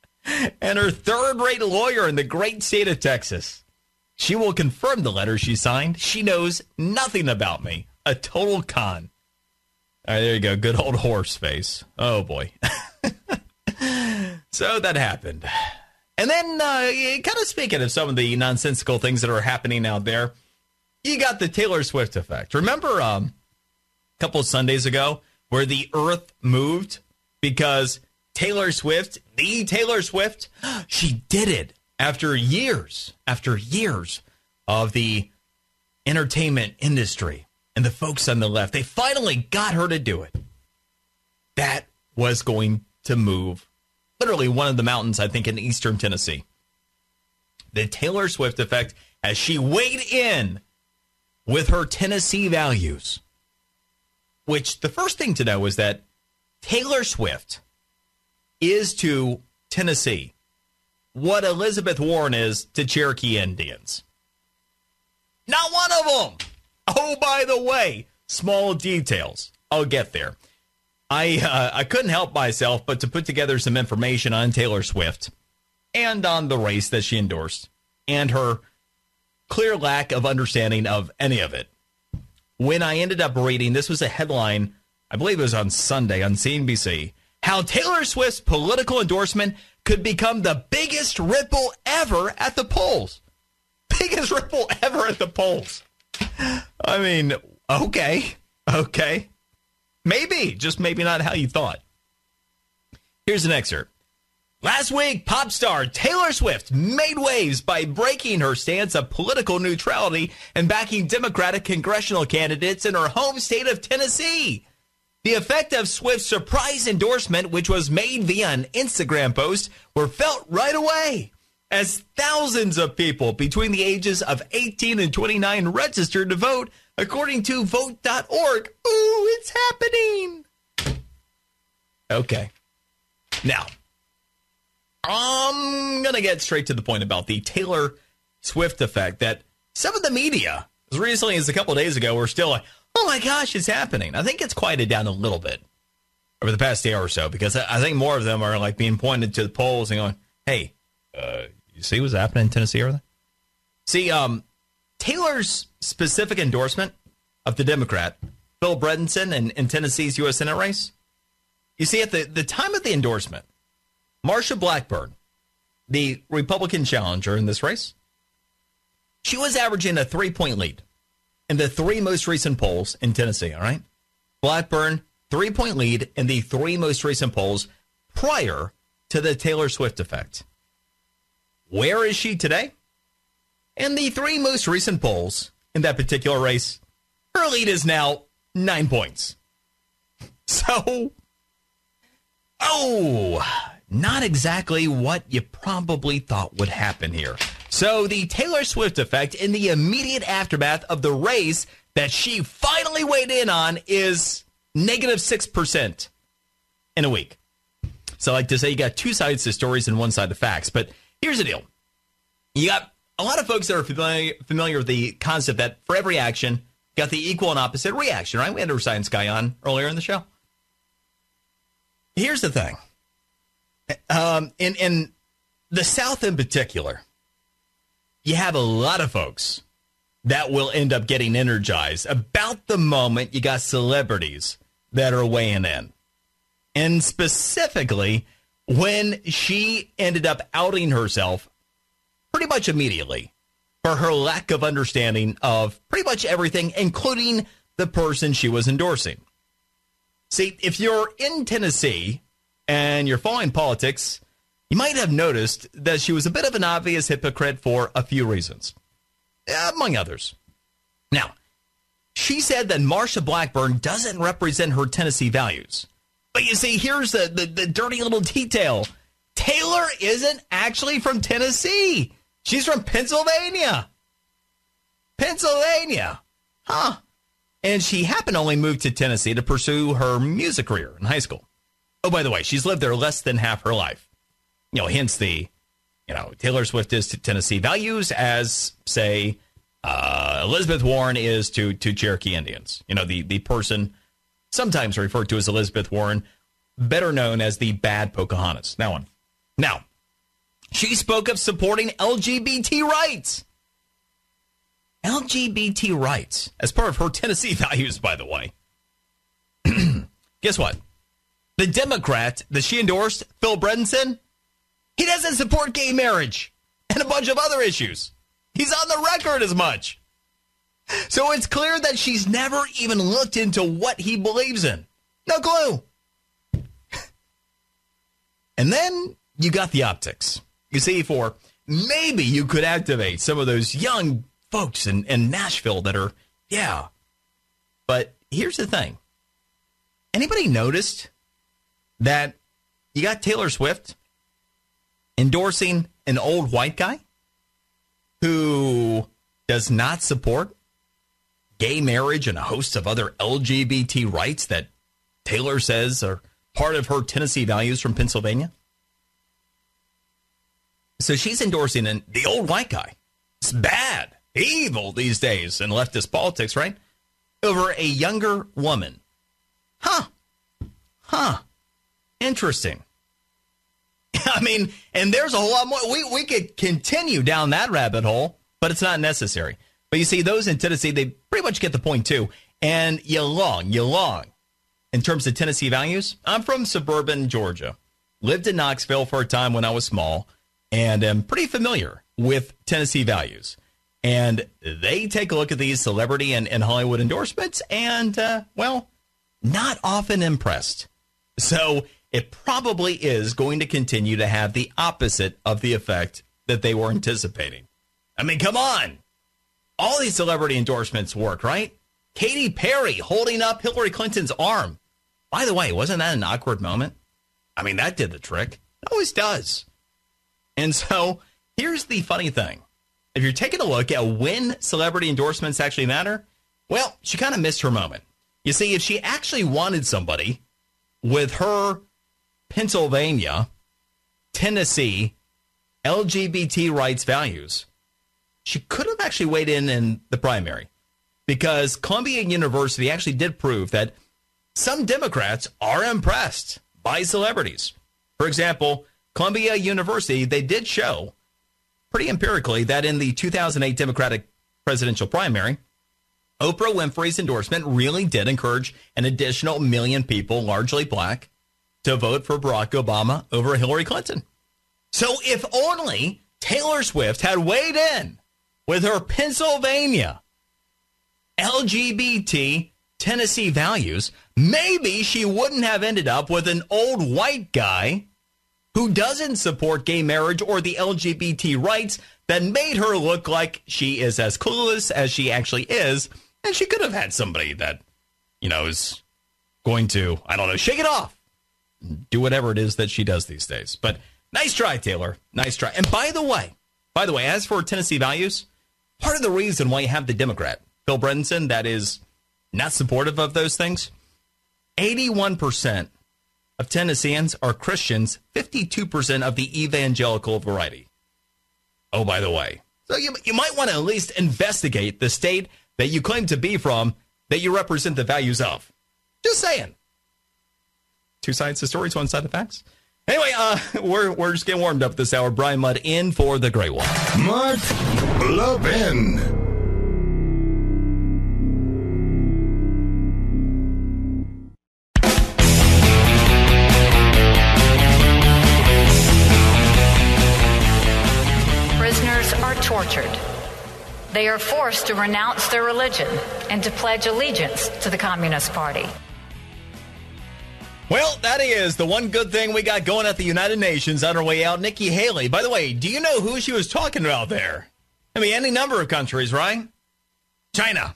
and her third-rate lawyer in the great state of Texas. She will confirm the letter she signed. She knows nothing about me. A total con. All right, there you go. Good old Horseface. Oh, boy. So that happened. And then, kind of speaking of some of the nonsensical things that are happening out there, you got the Taylor Swift effect. Remember a couple of Sundays ago where the earth moved because Taylor Swift, the Taylor Swift, she did it after years of the entertainment industry and the folks on the left. They finally got her to do it. That was going to move literally one of the mountains, I think, in eastern Tennessee. The Taylor Swift effect as she weighed in with her Tennessee values. Which the first thing to know is that Taylor Swift is to Tennessee what Elizabeth Warren is to Cherokee Indians. Not one of them. Oh, by the way, small details. I'll get there. I couldn't help myself but to put together some information on Taylor Swift and on the race that she endorsed and her clear lack of understanding of any of it. When I ended up reading, this was a headline, I believe it was on Sunday on CNBC, how Taylor Swift's political endorsement could become the biggest ripple ever at the polls. Biggest ripple ever at the polls. I mean, okay. Maybe, just maybe not how you thought. Here's an excerpt. Last week, pop star Taylor Swift made waves by breaking her stance of political neutrality and backing Democratic congressional candidates in her home state of Tennessee. The effect of Swift's surprise endorsement, which was made via an Instagram post, were felt right away as thousands of people between the ages of 18 and 29 registered to vote, according to vote.org. Ooh, it's happening. Okay. Now, I'm going to get straight to the point about the Taylor Swift effect that some of the media, as recently as a couple of days ago, were still like, oh my gosh, it's happening. I think it's quieted down a little bit over the past day or so because I think more of them are like being pointed to the polls and going, hey, you see what's happening in Tennessee over there? See, Taylor's specific endorsement of the Democrat, Bill Bredesen, in Tennessee's U.S. Senate race, you see, at the time of the endorsement, Marsha Blackburn, the Republican challenger in this race, she was averaging a 3-point lead in the three most recent polls in Tennessee, all right? Blackburn, 3-point lead in the three most recent polls prior to the Taylor Swift effect. Where is she today? In the three most recent polls in that particular race, her lead is now 9 points. So, not exactly what you probably thought would happen here. So the Taylor Swift effect in the immediate aftermath of the race that she finally weighed in on is negative 6% in a week. So I like to say you got two sides to stories and one side to facts. But here's the deal. You got a lot of folks that are familiar with the concept that for every action, you got the equal and opposite reaction, right? We had our science guy on earlier in the show. Here's the thing. In the South in particular, you have a lot of folks that will end up getting energized about the moment you got celebrities that are weighing in. And specifically, when she ended up outing herself pretty much immediately for her lack of understanding of pretty much everything, including the person she was endorsing. See, if you're in Tennessee and you're following politics, you might have noticed that she was a bit of an obvious hypocrite for a few reasons, among others. Now, she said that Marsha Blackburn doesn't represent her Tennessee values. But you see, here's the dirty little detail. Taylor isn't actually from Tennessee. She's from Pennsylvania. Pennsylvania. Huh. And she happened to only move to Tennessee to pursue her music career in high school. Oh, by the way, she's lived there less than half her life. Hence the, Taylor Swift is to Tennessee values as, say, Elizabeth Warren is to Cherokee Indians. The person sometimes referred to as Elizabeth Warren, better known as the bad Pocahontas. Now, she spoke of supporting LGBT rights. LGBT rights as part of her Tennessee values, by the way. Guess what? The Democrat that she endorsed, Phil Bredesen, he doesn't support gay marriage and a bunch of other issues. He's on the record as much. So it's clear that she's never even looked into what he believes in. No clue. And then you got the optics. You see, for maybe you could activate some of those young folks in Nashville that are, yeah. But here's the thing. Anybody noticed that you got Taylor Swift endorsing an old white guy who does not support gay marriage and a host of other LGBT rights that Taylor says are part of her Tennessee values from Pennsylvania? So she's endorsing the old white guy. It's bad, evil these days in leftist politics, right? Over a younger woman. Huh. Interesting. I mean, and there's a whole lot more. We could continue down that rabbit hole, but it's not necessary. But you see, those in Tennessee, they pretty much get the point, too. And you long. In terms of Tennessee values, I'm from suburban Georgia. Lived in Knoxville for a time when I was small, and am pretty familiar with Tennessee values. And they take a look at these celebrity and Hollywood endorsements, and, not often impressed. So it probably is going to continue to have the opposite of the effect that they were anticipating. I mean, come on. All these celebrity endorsements work, right? Katy Perry holding up Hillary Clinton's arm. By the way, wasn't that an awkward moment? I mean, that did the trick. It always does. And so here's the funny thing. If you're taking a look at when celebrity endorsements actually matter, well, she kind of missed her moment. You see, if she actually wanted somebody with her Pennsylvania, Tennessee, LGBT rights values, she could have actually weighed in the primary, because Columbia University actually did prove that some Democrats are impressed by celebrities. For example, Columbia University, they did show pretty empirically that in the 2008 Democratic presidential primary, Oprah Winfrey's endorsement really did encourage an additional 1 million people, largely black, to vote for Barack Obama over Hillary Clinton. So if only Taylor Swift had weighed in with her Pennsylvania LGBT Tennessee values, maybe she wouldn't have ended up with an old white guy who doesn't support gay marriage or the LGBT rights that made her look like she is as clueless as she actually is. And she could have had somebody that, is going to, shake it off. do whatever it is that she does these days. But nice try, Taylor. Nice try. And by the way, as for Tennessee values, part of the reason why you have the Democrat, Phil Bredesen, that is not supportive of those things, 81% of Tennesseans are Christians, 52% of the evangelical variety. Oh, by the way. So you might want to at least investigate the state that you claim to be from, that you represent the values of. Just saying. Two sides of stories, one side of facts. Anyway, we're just getting warmed up this hour. Brian Mudd in for the Grey Wolf. Mark Levin. Prisoners are tortured. They are forced to renounce their religion and to pledge allegiance to the Communist Party. Well, that is the one good thing we got going at the United Nations on our way out. Nikki Haley. By the way, do you know who she was talking about there? I mean, any number of countries, right? China.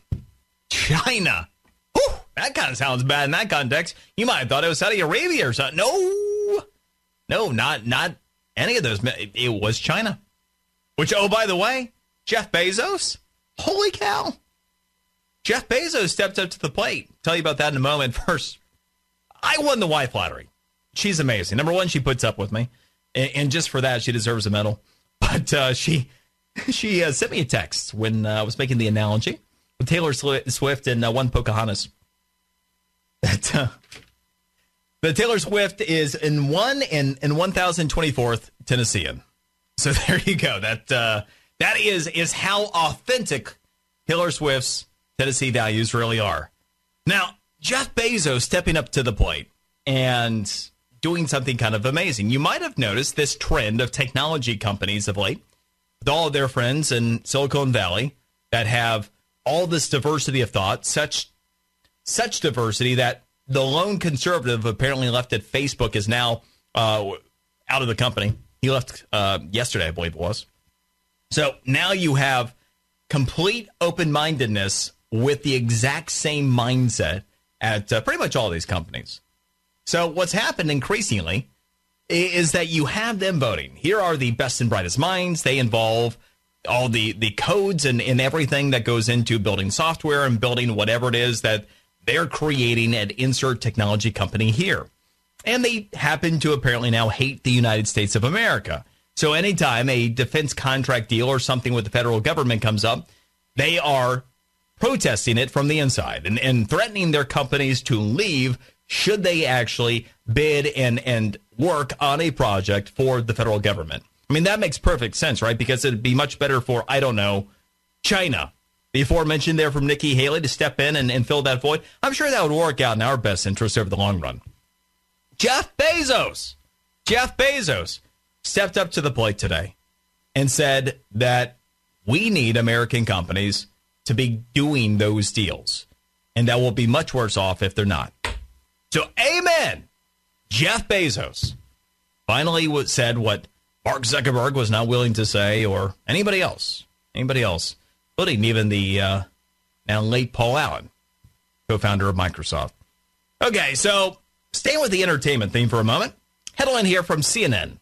Whew, that kind of sounds bad in that context. You might have thought it was Saudi Arabia or something. No, not any of those. It was China. Which, oh, by the way, Jeff Bezos. Holy cow. Jeff Bezos stepped up to the plate. Tell you about that in a moment. First, I won the wife lottery. She's amazing. Number one, she puts up with me. And just for that, she deserves a medal. But she sent me a text when I was making the analogy with Taylor Swift and one Pocahontas. That Taylor Swift is in 1024th Tennessean. So there you go. That is how authentic Taylor Swift's Tennessee values really are. Now, Jeff Bezos stepping up to the plate and doing something kind of amazing. You might have noticed this trend of technology companies of late, with all of their friends in Silicon Valley that have all this diversity of thought, such diversity that the lone conservative apparently left at Facebook is now out of the company. He left yesterday, I believe it was. So now you have complete open-mindedness with the exact same mindset at pretty much all these companies. So what's happened increasingly is that you have them voting. Here are the best and brightest minds. They involve all the codes and everything that goes into building software and building whatever it is that they're creating at insert technology company here. And they happen to apparently now hate the United States of America. So anytime a defense contract deal or something with the federal government comes up, they are protesting it from the inside and threatening their companies to leave should they actually bid and work on a project for the federal government. I mean, that makes perfect sense, right? Because it'd be much better for, I don't know, China, the aforementioned there from Nikki Haley, to step in and fill that void. I'm sure that would work out in our best interest over the long run. Jeff Bezos stepped up to the plate today and said that we need American companies to be doing those deals, and that will be much worse off if they're not. So, amen. Jeff Bezos finally said what Mark Zuckerberg was not willing to say, or anybody else, including even the now late Paul Allen, co-founder of Microsoft. Okay, so staying with the entertainment theme for a moment, headline here from CNN.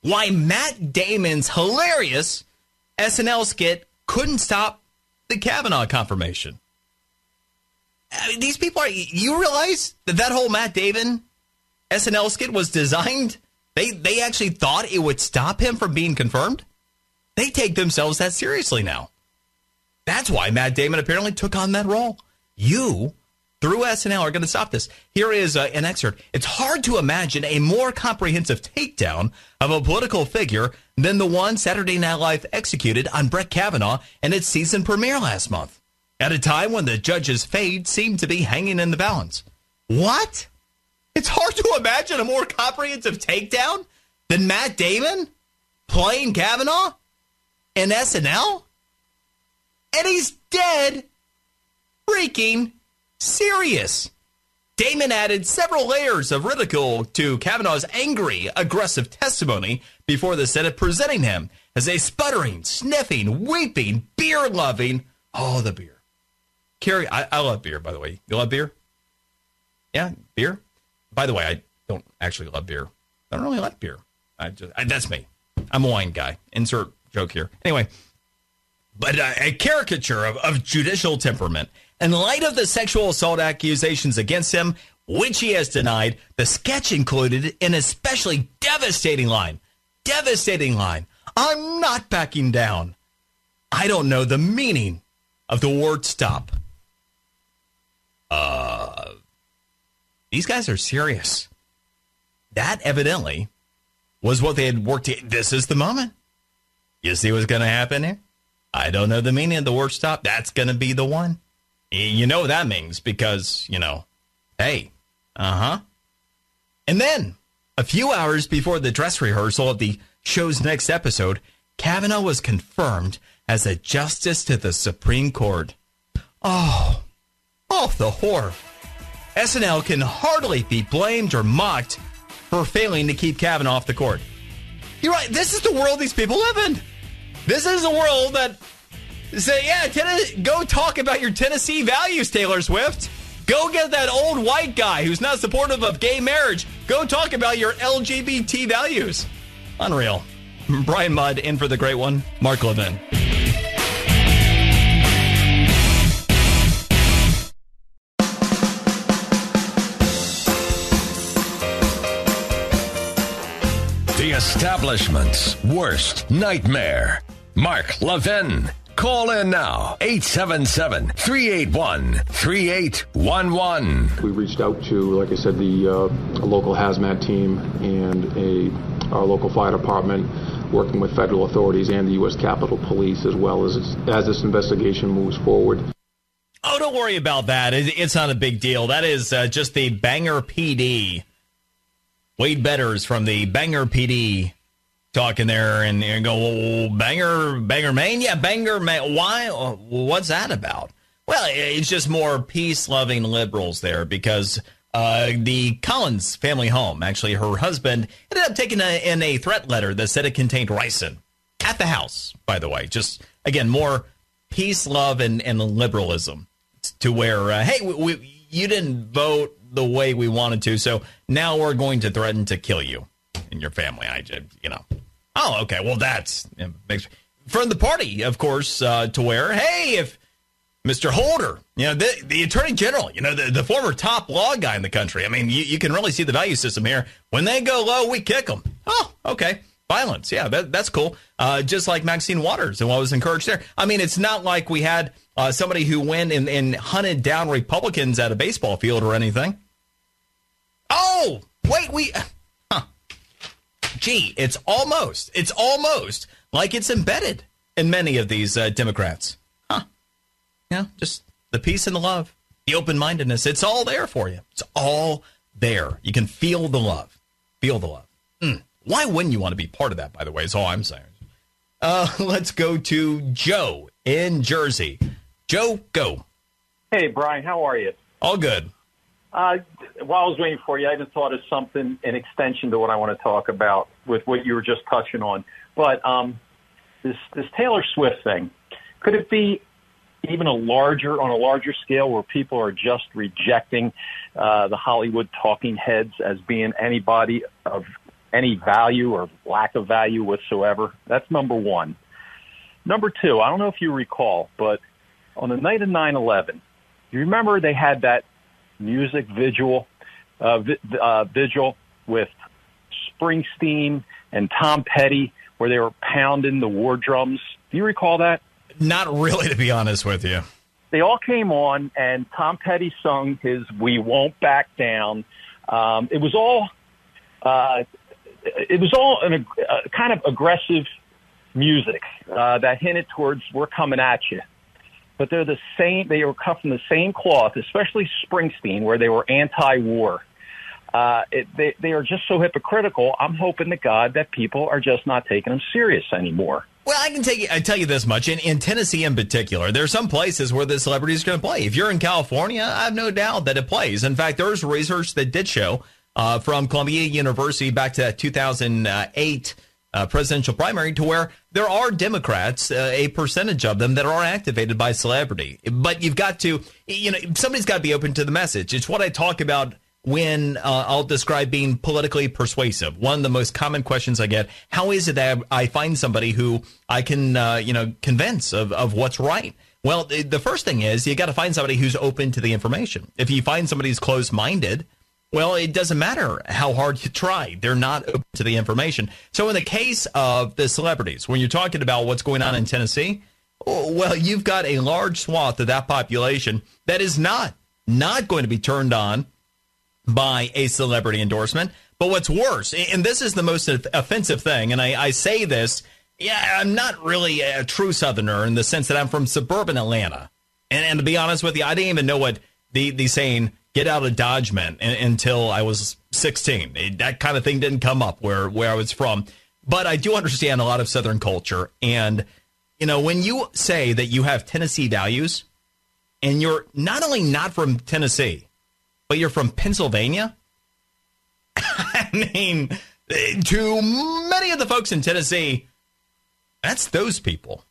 Why Matt Damon's hilarious SNL skit couldn't stop the Kavanaugh confirmation. I mean, these people you realize that whole Matt Damon SNL skit was designed, they actually thought it would stop him from being confirmed? They take themselves that seriously now. That's why Matt Damon apparently took on that role. You, through SNL, are going to stop this. Here is an excerpt. It's hard to imagine a more comprehensive takedown of a political figure than the one Saturday Night Live executed on Brett Kavanaugh in its season premiere last month, at a time when the judge's fate seemed to be hanging in the balance. What? It's hard to imagine a more comprehensive takedown than Matt Damon playing Kavanaugh in SNL? And he's dead freaking serious. Damon added several layers of ridicule to Kavanaugh's angry, aggressive testimony before the Senate, presenting him as a sputtering, sniffing, weeping, beer-loving, the beer. Carrie, I love beer, by the way. You love beer? Yeah, beer? By the way, don't actually love beer. I don't really like beer. That's me. I'm a wine guy. Insert joke here. Anyway, but a caricature of judicial temperament. In light of the sexual assault accusations against him, which he has denied, the sketch included an especially devastating line. I'm not backing down. I don't know the meaning of the word stop. These guys are serious. That evidently was what they had worked. This is the moment. You see what's going to happen here? I don't know the meaning of the word stop. That's going to be the one. You know what that means because, hey, And then, a few hours before the dress rehearsal of the show's next episode, Kavanaugh was confirmed as a justice to the Supreme Court. Oh, the horror. SNL can hardly be blamed or mocked for failing to keep Kavanaugh off the court. You're right. This is the world these people live in. This is the world that say, go talk about your Tennessee values, Taylor Swift. Go get that old white guy who's not supportive of gay marriage. Go talk about your LGBT values. Unreal. Brian Mudd in for the great one, Mark Levin. The establishment's worst nightmare. Mark Levin. Call in now, 877-381-3811. We reached out to, like I said, the local hazmat team and our local fire department, working with federal authorities and the U.S. Capitol Police, as well as this investigation moves forward. Oh, don't worry about that. It's not a big deal. That is just the Bangor PD. Wade Betters from the Bangor PD talking there and go, well, Bangor, Maine? Yeah, Bangor, Maine. Why? What's that about? Well, it's just more peace-loving liberals there because the Collins family home, actually her husband, ended up taking in a threat letter that said it contained ricin at the house, by the way. Just, again, more peace, love, and liberalism to where, hey, you didn't vote the way we wanted to, so now we're going to threaten to kill you and your family. Oh, okay. Well, that's from the party, of course, to where, hey, if Mr. Holder, the attorney general, the former top law guy in the country. I mean, you can really see the value system here. When they go low, we kick them. Oh, okay. Violence. Yeah, that's cool. Just like Maxine Waters and what was encouraged there. I mean, it's not like we had somebody who went and hunted down Republicans at a baseball field or anything. Oh, wait, Gee, it's almost like it's embedded in many of these Democrats. Just the peace and the love, the open-mindedness. It's all there for you. It's all there. You can feel the love. Why wouldn't you want to be part of that, by the way, is all I'm saying. Let's go to Joe in Jersey. Joe, go. Hey, Brian, how are you? All good. While I was waiting for you, I even thought of something, an extension to what I want to talk about with what you were just touching on. But this Taylor Swift thing, could it be even on a larger scale where people are just rejecting the Hollywood talking heads as being anybody of any value or lack of value whatsoever? That's number one. Number two, I don't know if you recall, but on the night of 9/11, you remember they had that music vigil with Springsteen and Tom Petty where they were pounding the war drums. Do you recall that? Not really, to be honest with you. They all came on, and Tom Petty sung his "We Won't Back Down." It was all kind of aggressive music that hinted towards "we're coming at you." But they're the same. They were cut from the same cloth, especially Springsteen, where they were anti-war. They are just so hypocritical. I'm hoping to God that people are just not taking them serious anymore. Well, I tell you this much. In Tennessee in particular, there are some places where the celebrity is going to play. If you're in California, I have no doubt that it plays. In fact, there's research that did show from Columbia University back to that 2008 presidential primary to where there are Democrats, a percentage of them that are activated by celebrity. But you've got to, somebody's got to be open to the message. It's what I talk about when I'll describe being politically persuasive. One of the most common questions I get, how is it that I find somebody who I can, convince of what's right? Well, the first thing is you got to find somebody who's open to the information. If you find somebody who's closed-minded, well, it doesn't matter how hard you try. They're not open to the information. So in the case of the celebrities, when you're talking about what's going on in Tennessee, well, you've got a large swath of that population that is not going to be turned on by a celebrity endorsement. But what's worse, and this is the most offensive thing, and I say this, I'm not really a true Southerner in the sense that I'm from suburban Atlanta. And to be honest with you, I didn't even know what the saying, get out of Dodge meant until I was 16. That kind of thing didn't come up where I was from. But I do understand a lot of Southern culture. And, when you say that you have Tennessee values and you're not only not from Tennessee, but you're from Pennsylvania, I mean, to many of the folks in Tennessee, that's those people.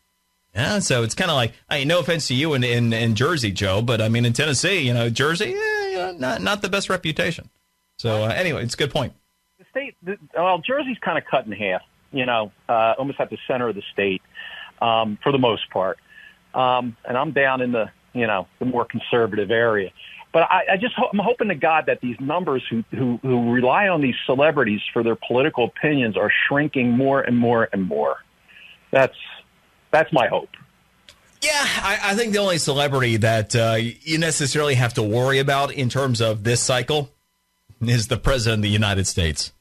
Yeah, so it's kind of like, no offense to you in Jersey, Joe, but I mean, in Tennessee, Jersey, not the best reputation. So anyway, it's a good point. The state, Jersey's kind of cut in half, almost at the center of the state for the most part. And I'm down in the more conservative area. But I'm hoping to God that these numbers who rely on these celebrities for their political opinions are shrinking more and more and more. That's my hope. Yeah, I think the only celebrity that you necessarily have to worry about in terms of this cycle is the President of the United States.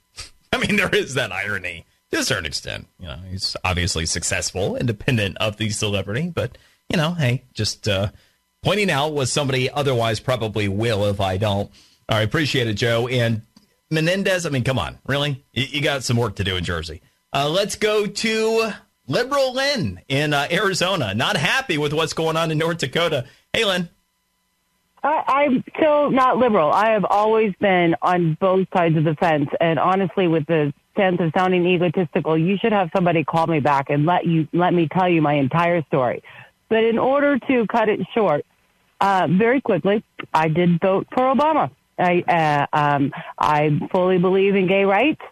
I mean, there is that irony to a certain extent. He's obviously successful, independent of the celebrity. But, hey, just pointing out what somebody otherwise probably will if I don't. All right, appreciate it, Joe. And Menendez, I mean, come on, really? You got some work to do in Jersey. Let's go to Liberal Lynn in Arizona. Not happy with what's going on in North Dakota. Hey, Lynn. I'm still not liberal. I have always been on both sides of the fence. And honestly, with the sense of sounding egotistical, you should have somebody call me back and let me tell you my entire story. But in order to cut it short, very quickly, I did vote for Obama. I fully believe in gay rights.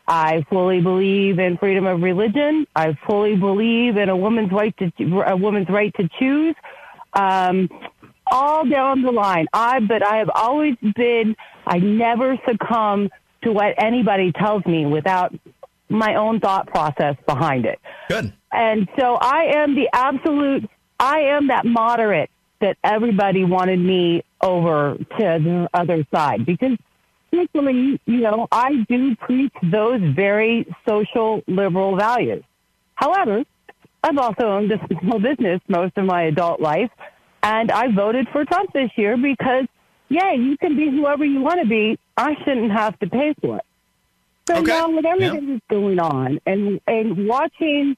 I fully believe in freedom of religion. I fully believe in a woman's right to choose. All down the line. But I have always been, I never succumb to what anybody tells me without my own thought process behind it. Good. And so I am that moderate that everybody wanted me over to the other side, because truthfully, I do preach those very social liberal values. However, I've also owned a small business most of my adult life, and I voted for Trump this year because, you can be whoever you want to be. I shouldn't have to pay for it. So now with everything that's going on and watching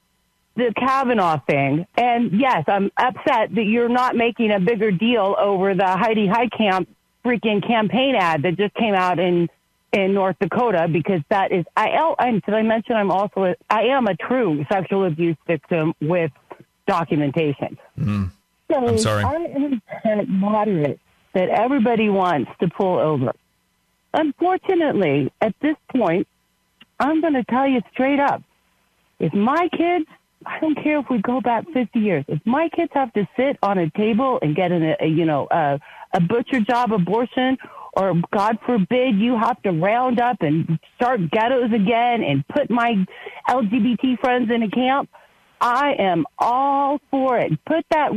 the Kavanaugh thing, and yes, I'm upset that you're not making a bigger deal over the Heidi Heitkamp freaking campaign ad that just came out in North Dakota, because that is, did I mention I am a true sexual abuse victim with documentation. Mm. So I'm sorry. I am that moderate that everybody wants to pull over. Unfortunately, at this point, I'm going to tell you straight up, if my kids, I don't care if we go back 50 years, if my kids have to sit on a table and get a butcher job abortion, or God forbid you have to round up and start ghettos again and put my LGBT friends in a camp, I am all for it. Put that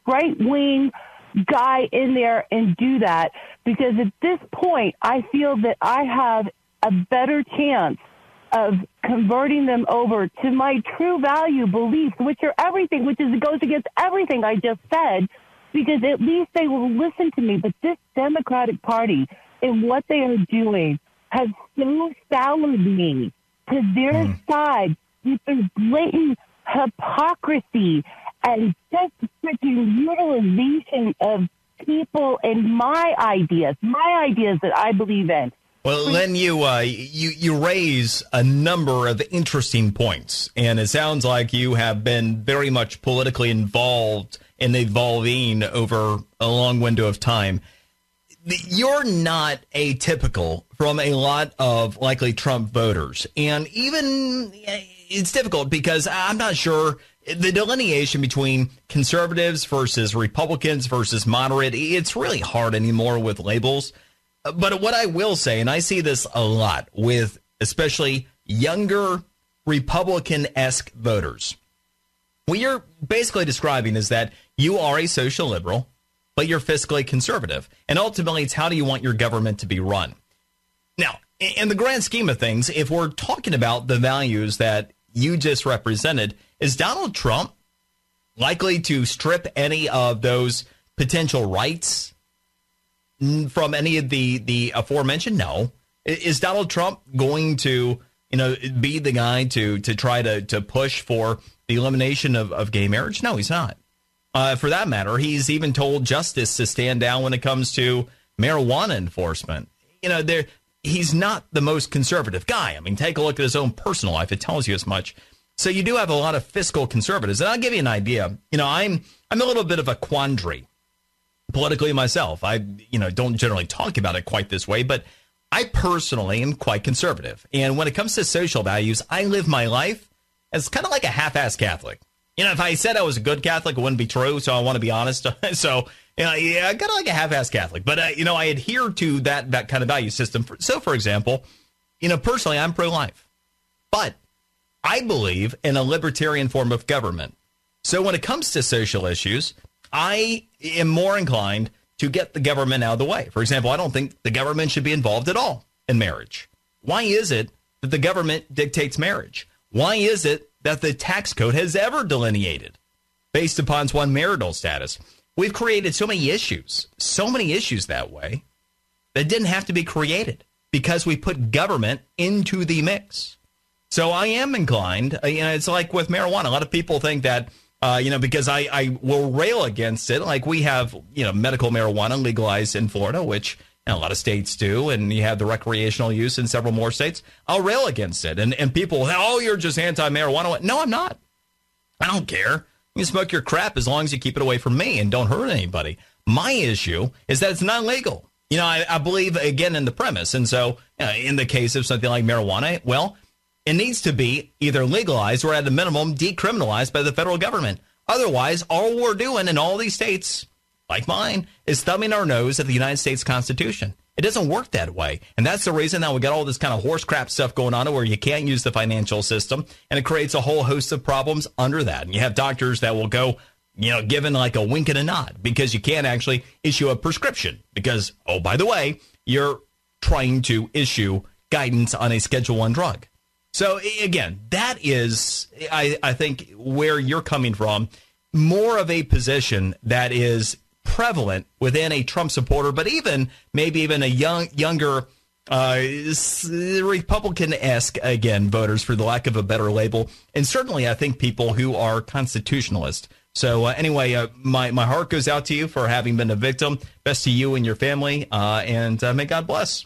right wing guy in there and do that, because at this point I feel that I have a better chance of converting them over to my true value beliefs, which goes against everything I just said, because at least they will listen to me. But this Democratic Party and what they are doing has so soured me to their side with their blatant hypocrisy and just freaking utilization of people and my ideas that I believe in. Well, Lynn, you raise a number of interesting points, and it sounds like you have been very much politically involved and evolving over a long window of time. you're not atypical from a lot of likely Trump voters. And even it's difficult because I'm not sure the delineation between conservatives versus Republicans versus moderate. It's really hard anymore with labels. But what I will say, and I see this a lot with especially younger Republican-esque voters, what you're basically describing is that you are a social liberal, but you're fiscally conservative. And ultimately, it's how do you want your government to be run? Now, in the grand scheme of things, if we're talking about the values that you just represented, is Donald Trump likely to strip any of those potential rights from any of the aforementioned? No. Is Donald Trump going to, be the guy to try to push for the elimination of gay marriage? No, he's not. For that matter, he's even told justice to stand down when it comes to marijuana enforcement. He's not the most conservative guy. I mean, take a look at his own personal life. It tells you as much. So you do have a lot of fiscal conservatives. And I'll give you an idea. I'm a little bit of a quandary politically myself. I, don't generally talk about it quite this way, but I personally am quite conservative. And when it comes to social values, I live my life as kind of like a half-assed Catholic. If I said I was a good Catholic, it wouldn't be true, so I want to be honest. So, kind of like a half-assed Catholic. But, I adhere to that kind of value system. So, for example, personally, I'm pro-life. But I believe in a libertarian form of government. So when it comes to social issues, I am more inclined to get the government out of the way. For example, I don't think the government should be involved at all in marriage. Why is it that the government dictates marriage? Why is it that the tax code has ever delineated based upon one's marital status? We've created so many issues that way that didn't have to be created because we put government into the mix. So I am inclined, it's like with marijuana. A lot of people think that, because I will rail against it. Like we have, medical marijuana legalized in Florida, which a lot of states do, and you have the recreational use in several more states. I'll rail against it. And people, you're just anti-marijuana. No, I'm not. I don't care. You can smoke your crap as long as you keep it away from me and don't hurt anybody. My issue is that it's not legal. I believe, again, in the premise. And so in the case of something like marijuana, well, it needs to be either legalized or at a minimum decriminalized by the federal government. Otherwise, all we're doing in all these states, like mine, is thumbing our nose at the United States Constitution. It doesn't work that way. And that's the reason that we got all this kind of horse crap stuff going on where you can't use the financial system. And it creates a whole host of problems under that. And you have doctors that will go, given like a wink and a nod because you can't actually issue a prescription because, oh, by the way, you're trying to issue guidance on a Schedule I drug. So, again, that is, I think, where you're coming from, more of a position that is prevalent within a Trump supporter, but maybe even a younger Republican-esque, again, voters, for the lack of a better label, and certainly, I think, people who are constitutionalist. So, anyway, my heart goes out to you for having been a victim. Best to you and your family, and may God bless.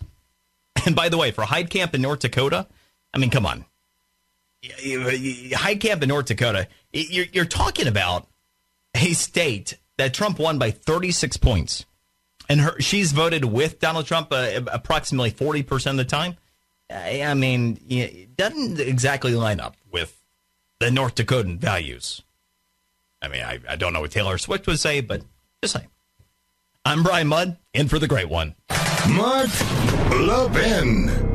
And by the way, for Hyde Camp in North Dakota, I mean, come on. Hyde Camp in North Dakota, you're talking about a state that Trump won by 36 points. And she's voted with Donald Trump approximately 40% of the time. I mean, it doesn't exactly line up with the North Dakotan values. I mean, I don't know what Taylor Swift would say, but just saying. I'm Brian Mudd, in for the great one. Mark Levin.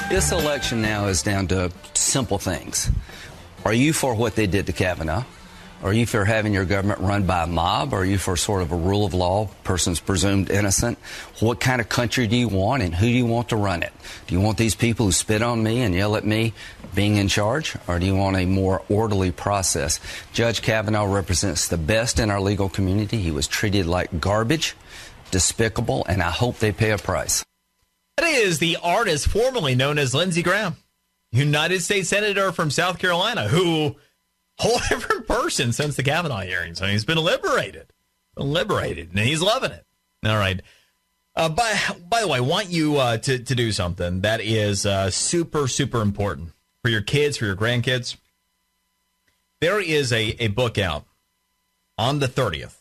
This election now is down to simple things. Are you for what they did to Kavanaugh? Are you for having your government run by a mob? Are you for sort of a rule of law, person's presumed innocent? What kind of country do you want and who do you want to run it? Do you want these people who spit on me and yell at me being in charge? Or do you want a more orderly process? Judge Kavanaugh represents the best in our legal community. He was treated like garbage, despicable, and I hope they pay a price. That is the artist formerly known as Lindsey Graham, United States Senator from South Carolina, who, whole different person since the Kavanaugh hearings. I mean, he's been liberated, and he's loving it. All right. By the way, I want you to do something that is super, super important for your kids, for your grandkids. There is a book out on the 30th.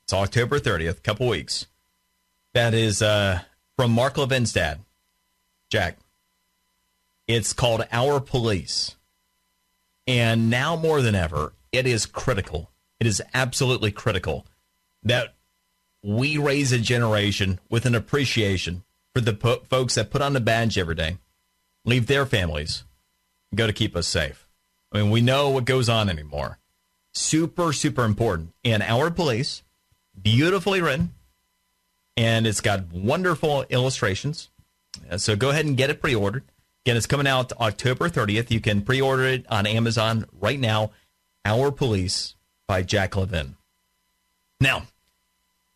It's October 30th, couple weeks. That is from Mark Levin's dad, Jack. It's called Our Police. And now more than ever, it is critical. It is absolutely critical that we raise a generation with an appreciation for the folks that put on the badge every day, leave their families, and go to keep us safe. I mean, we know what goes on anymore. Super, super important. And Our Police, beautifully written, and it's got wonderful illustrations. So go ahead and get it pre-ordered. Again, it's coming out October 30th. You can pre-order it on Amazon right now. Our Police by Jack Levin. Now,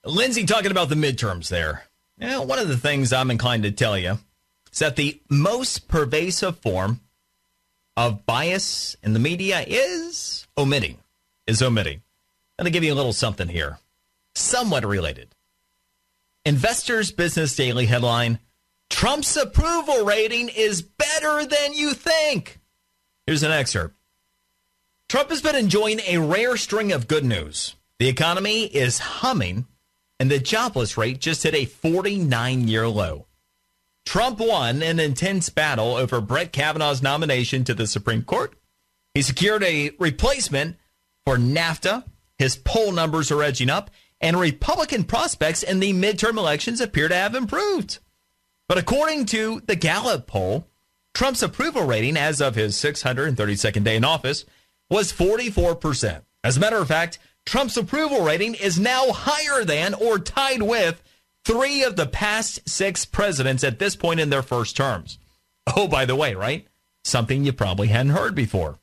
Lindsay talking about the midterms there. Now, one of the things I'm inclined to tell you is that the most pervasive form of bias in the media is omitting. I'm going to give you a little something here. Somewhat related. Investors Business Daily headline, Trump's approval rating is better than you think. Here's an excerpt. Trump has been enjoying a rare string of good news. The economy is humming, and the jobless rate just hit a 49-year low. Trump won an intense battle over Brett Kavanaugh's nomination to the Supreme Court. He secured a replacement for NAFTA. His poll numbers are edging up, and Republican prospects in the midterm elections appear to have improved. But according to the Gallup poll, Trump's approval rating as of his 632nd day in office was 44%. As a matter of fact, Trump's approval rating is now higher than or tied with 3 of the past 6 presidents at this point in their first terms. Oh, by the way, right? Something you probably hadn't heard before.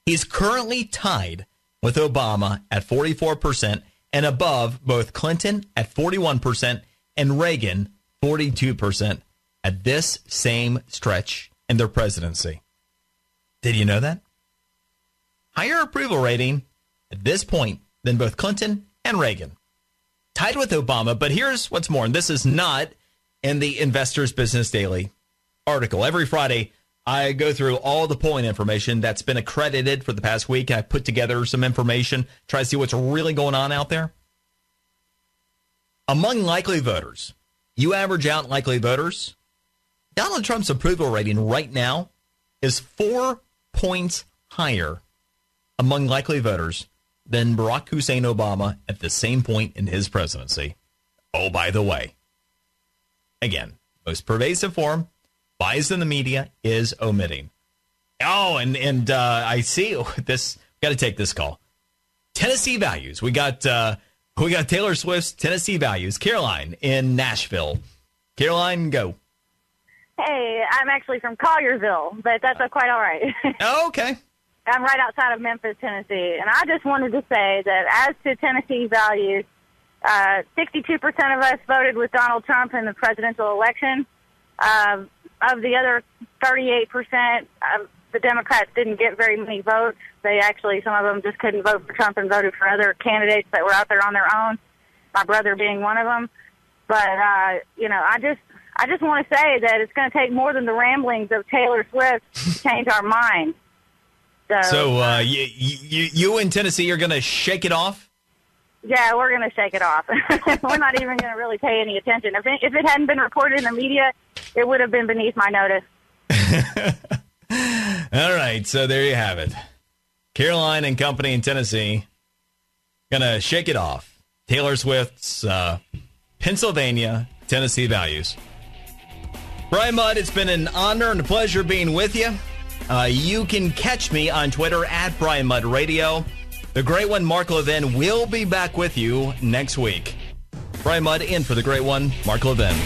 He's currently tied with Obama at 44% and above both Clinton at 41% and Reagan 42% at this same stretch in their presidency. Did you know that? Higher approval rating at this point than both Clinton and Reagan. Tied with Obama, but here's what's more, and this is not in the Investors Business Daily article. Every Friday, I go through all the polling information that's been accredited for the past week. I put together some information, try to see what's really going on out there. Among likely voters, you average out likely voters, Donald Trump's approval rating right now is 4 points higher among likely voters than Barack Hussein Obama at the same point in his presidency. Oh, by the way, again, most pervasive form, bias in the media is omitting. Oh, and I see this. Got to take this call. Tennessee Values. We got Taylor Swift's Tennessee Values. Caroline in Nashville. Caroline, go. Hey, I'm actually from Collierville, but that's quite all right. Oh, okay. I'm right outside of Memphis, Tennessee, and I just wanted to say that as to Tennessee Values, 62% of us voted with Donald Trump in the presidential election. Of the other 38%, the Democrats didn't get very many votes. They actually, some of them just couldn't vote for Trump and voted for other candidates that were out there on their own, my brother being one of them. But, I just want to say that it's going to take more than the ramblings of Taylor Swift to change our minds. So you in Tennessee are going to shake it off? Yeah, we're going to shake it off. We're not even going to really pay any attention. If it hadn't been reported in the media, it would have been beneath my notice. All right, so there you have it. Caroline and company in Tennessee going to shake it off. Taylor Swift's Pennsylvania, Tennessee Values. Brian Mudd, it's been an honor and a pleasure being with you. You can catch me on Twitter at Brian Mudd Radio. The great one, Mark Levin, will be back with you next week. Brian Mudd in for the great one, Mark Levin.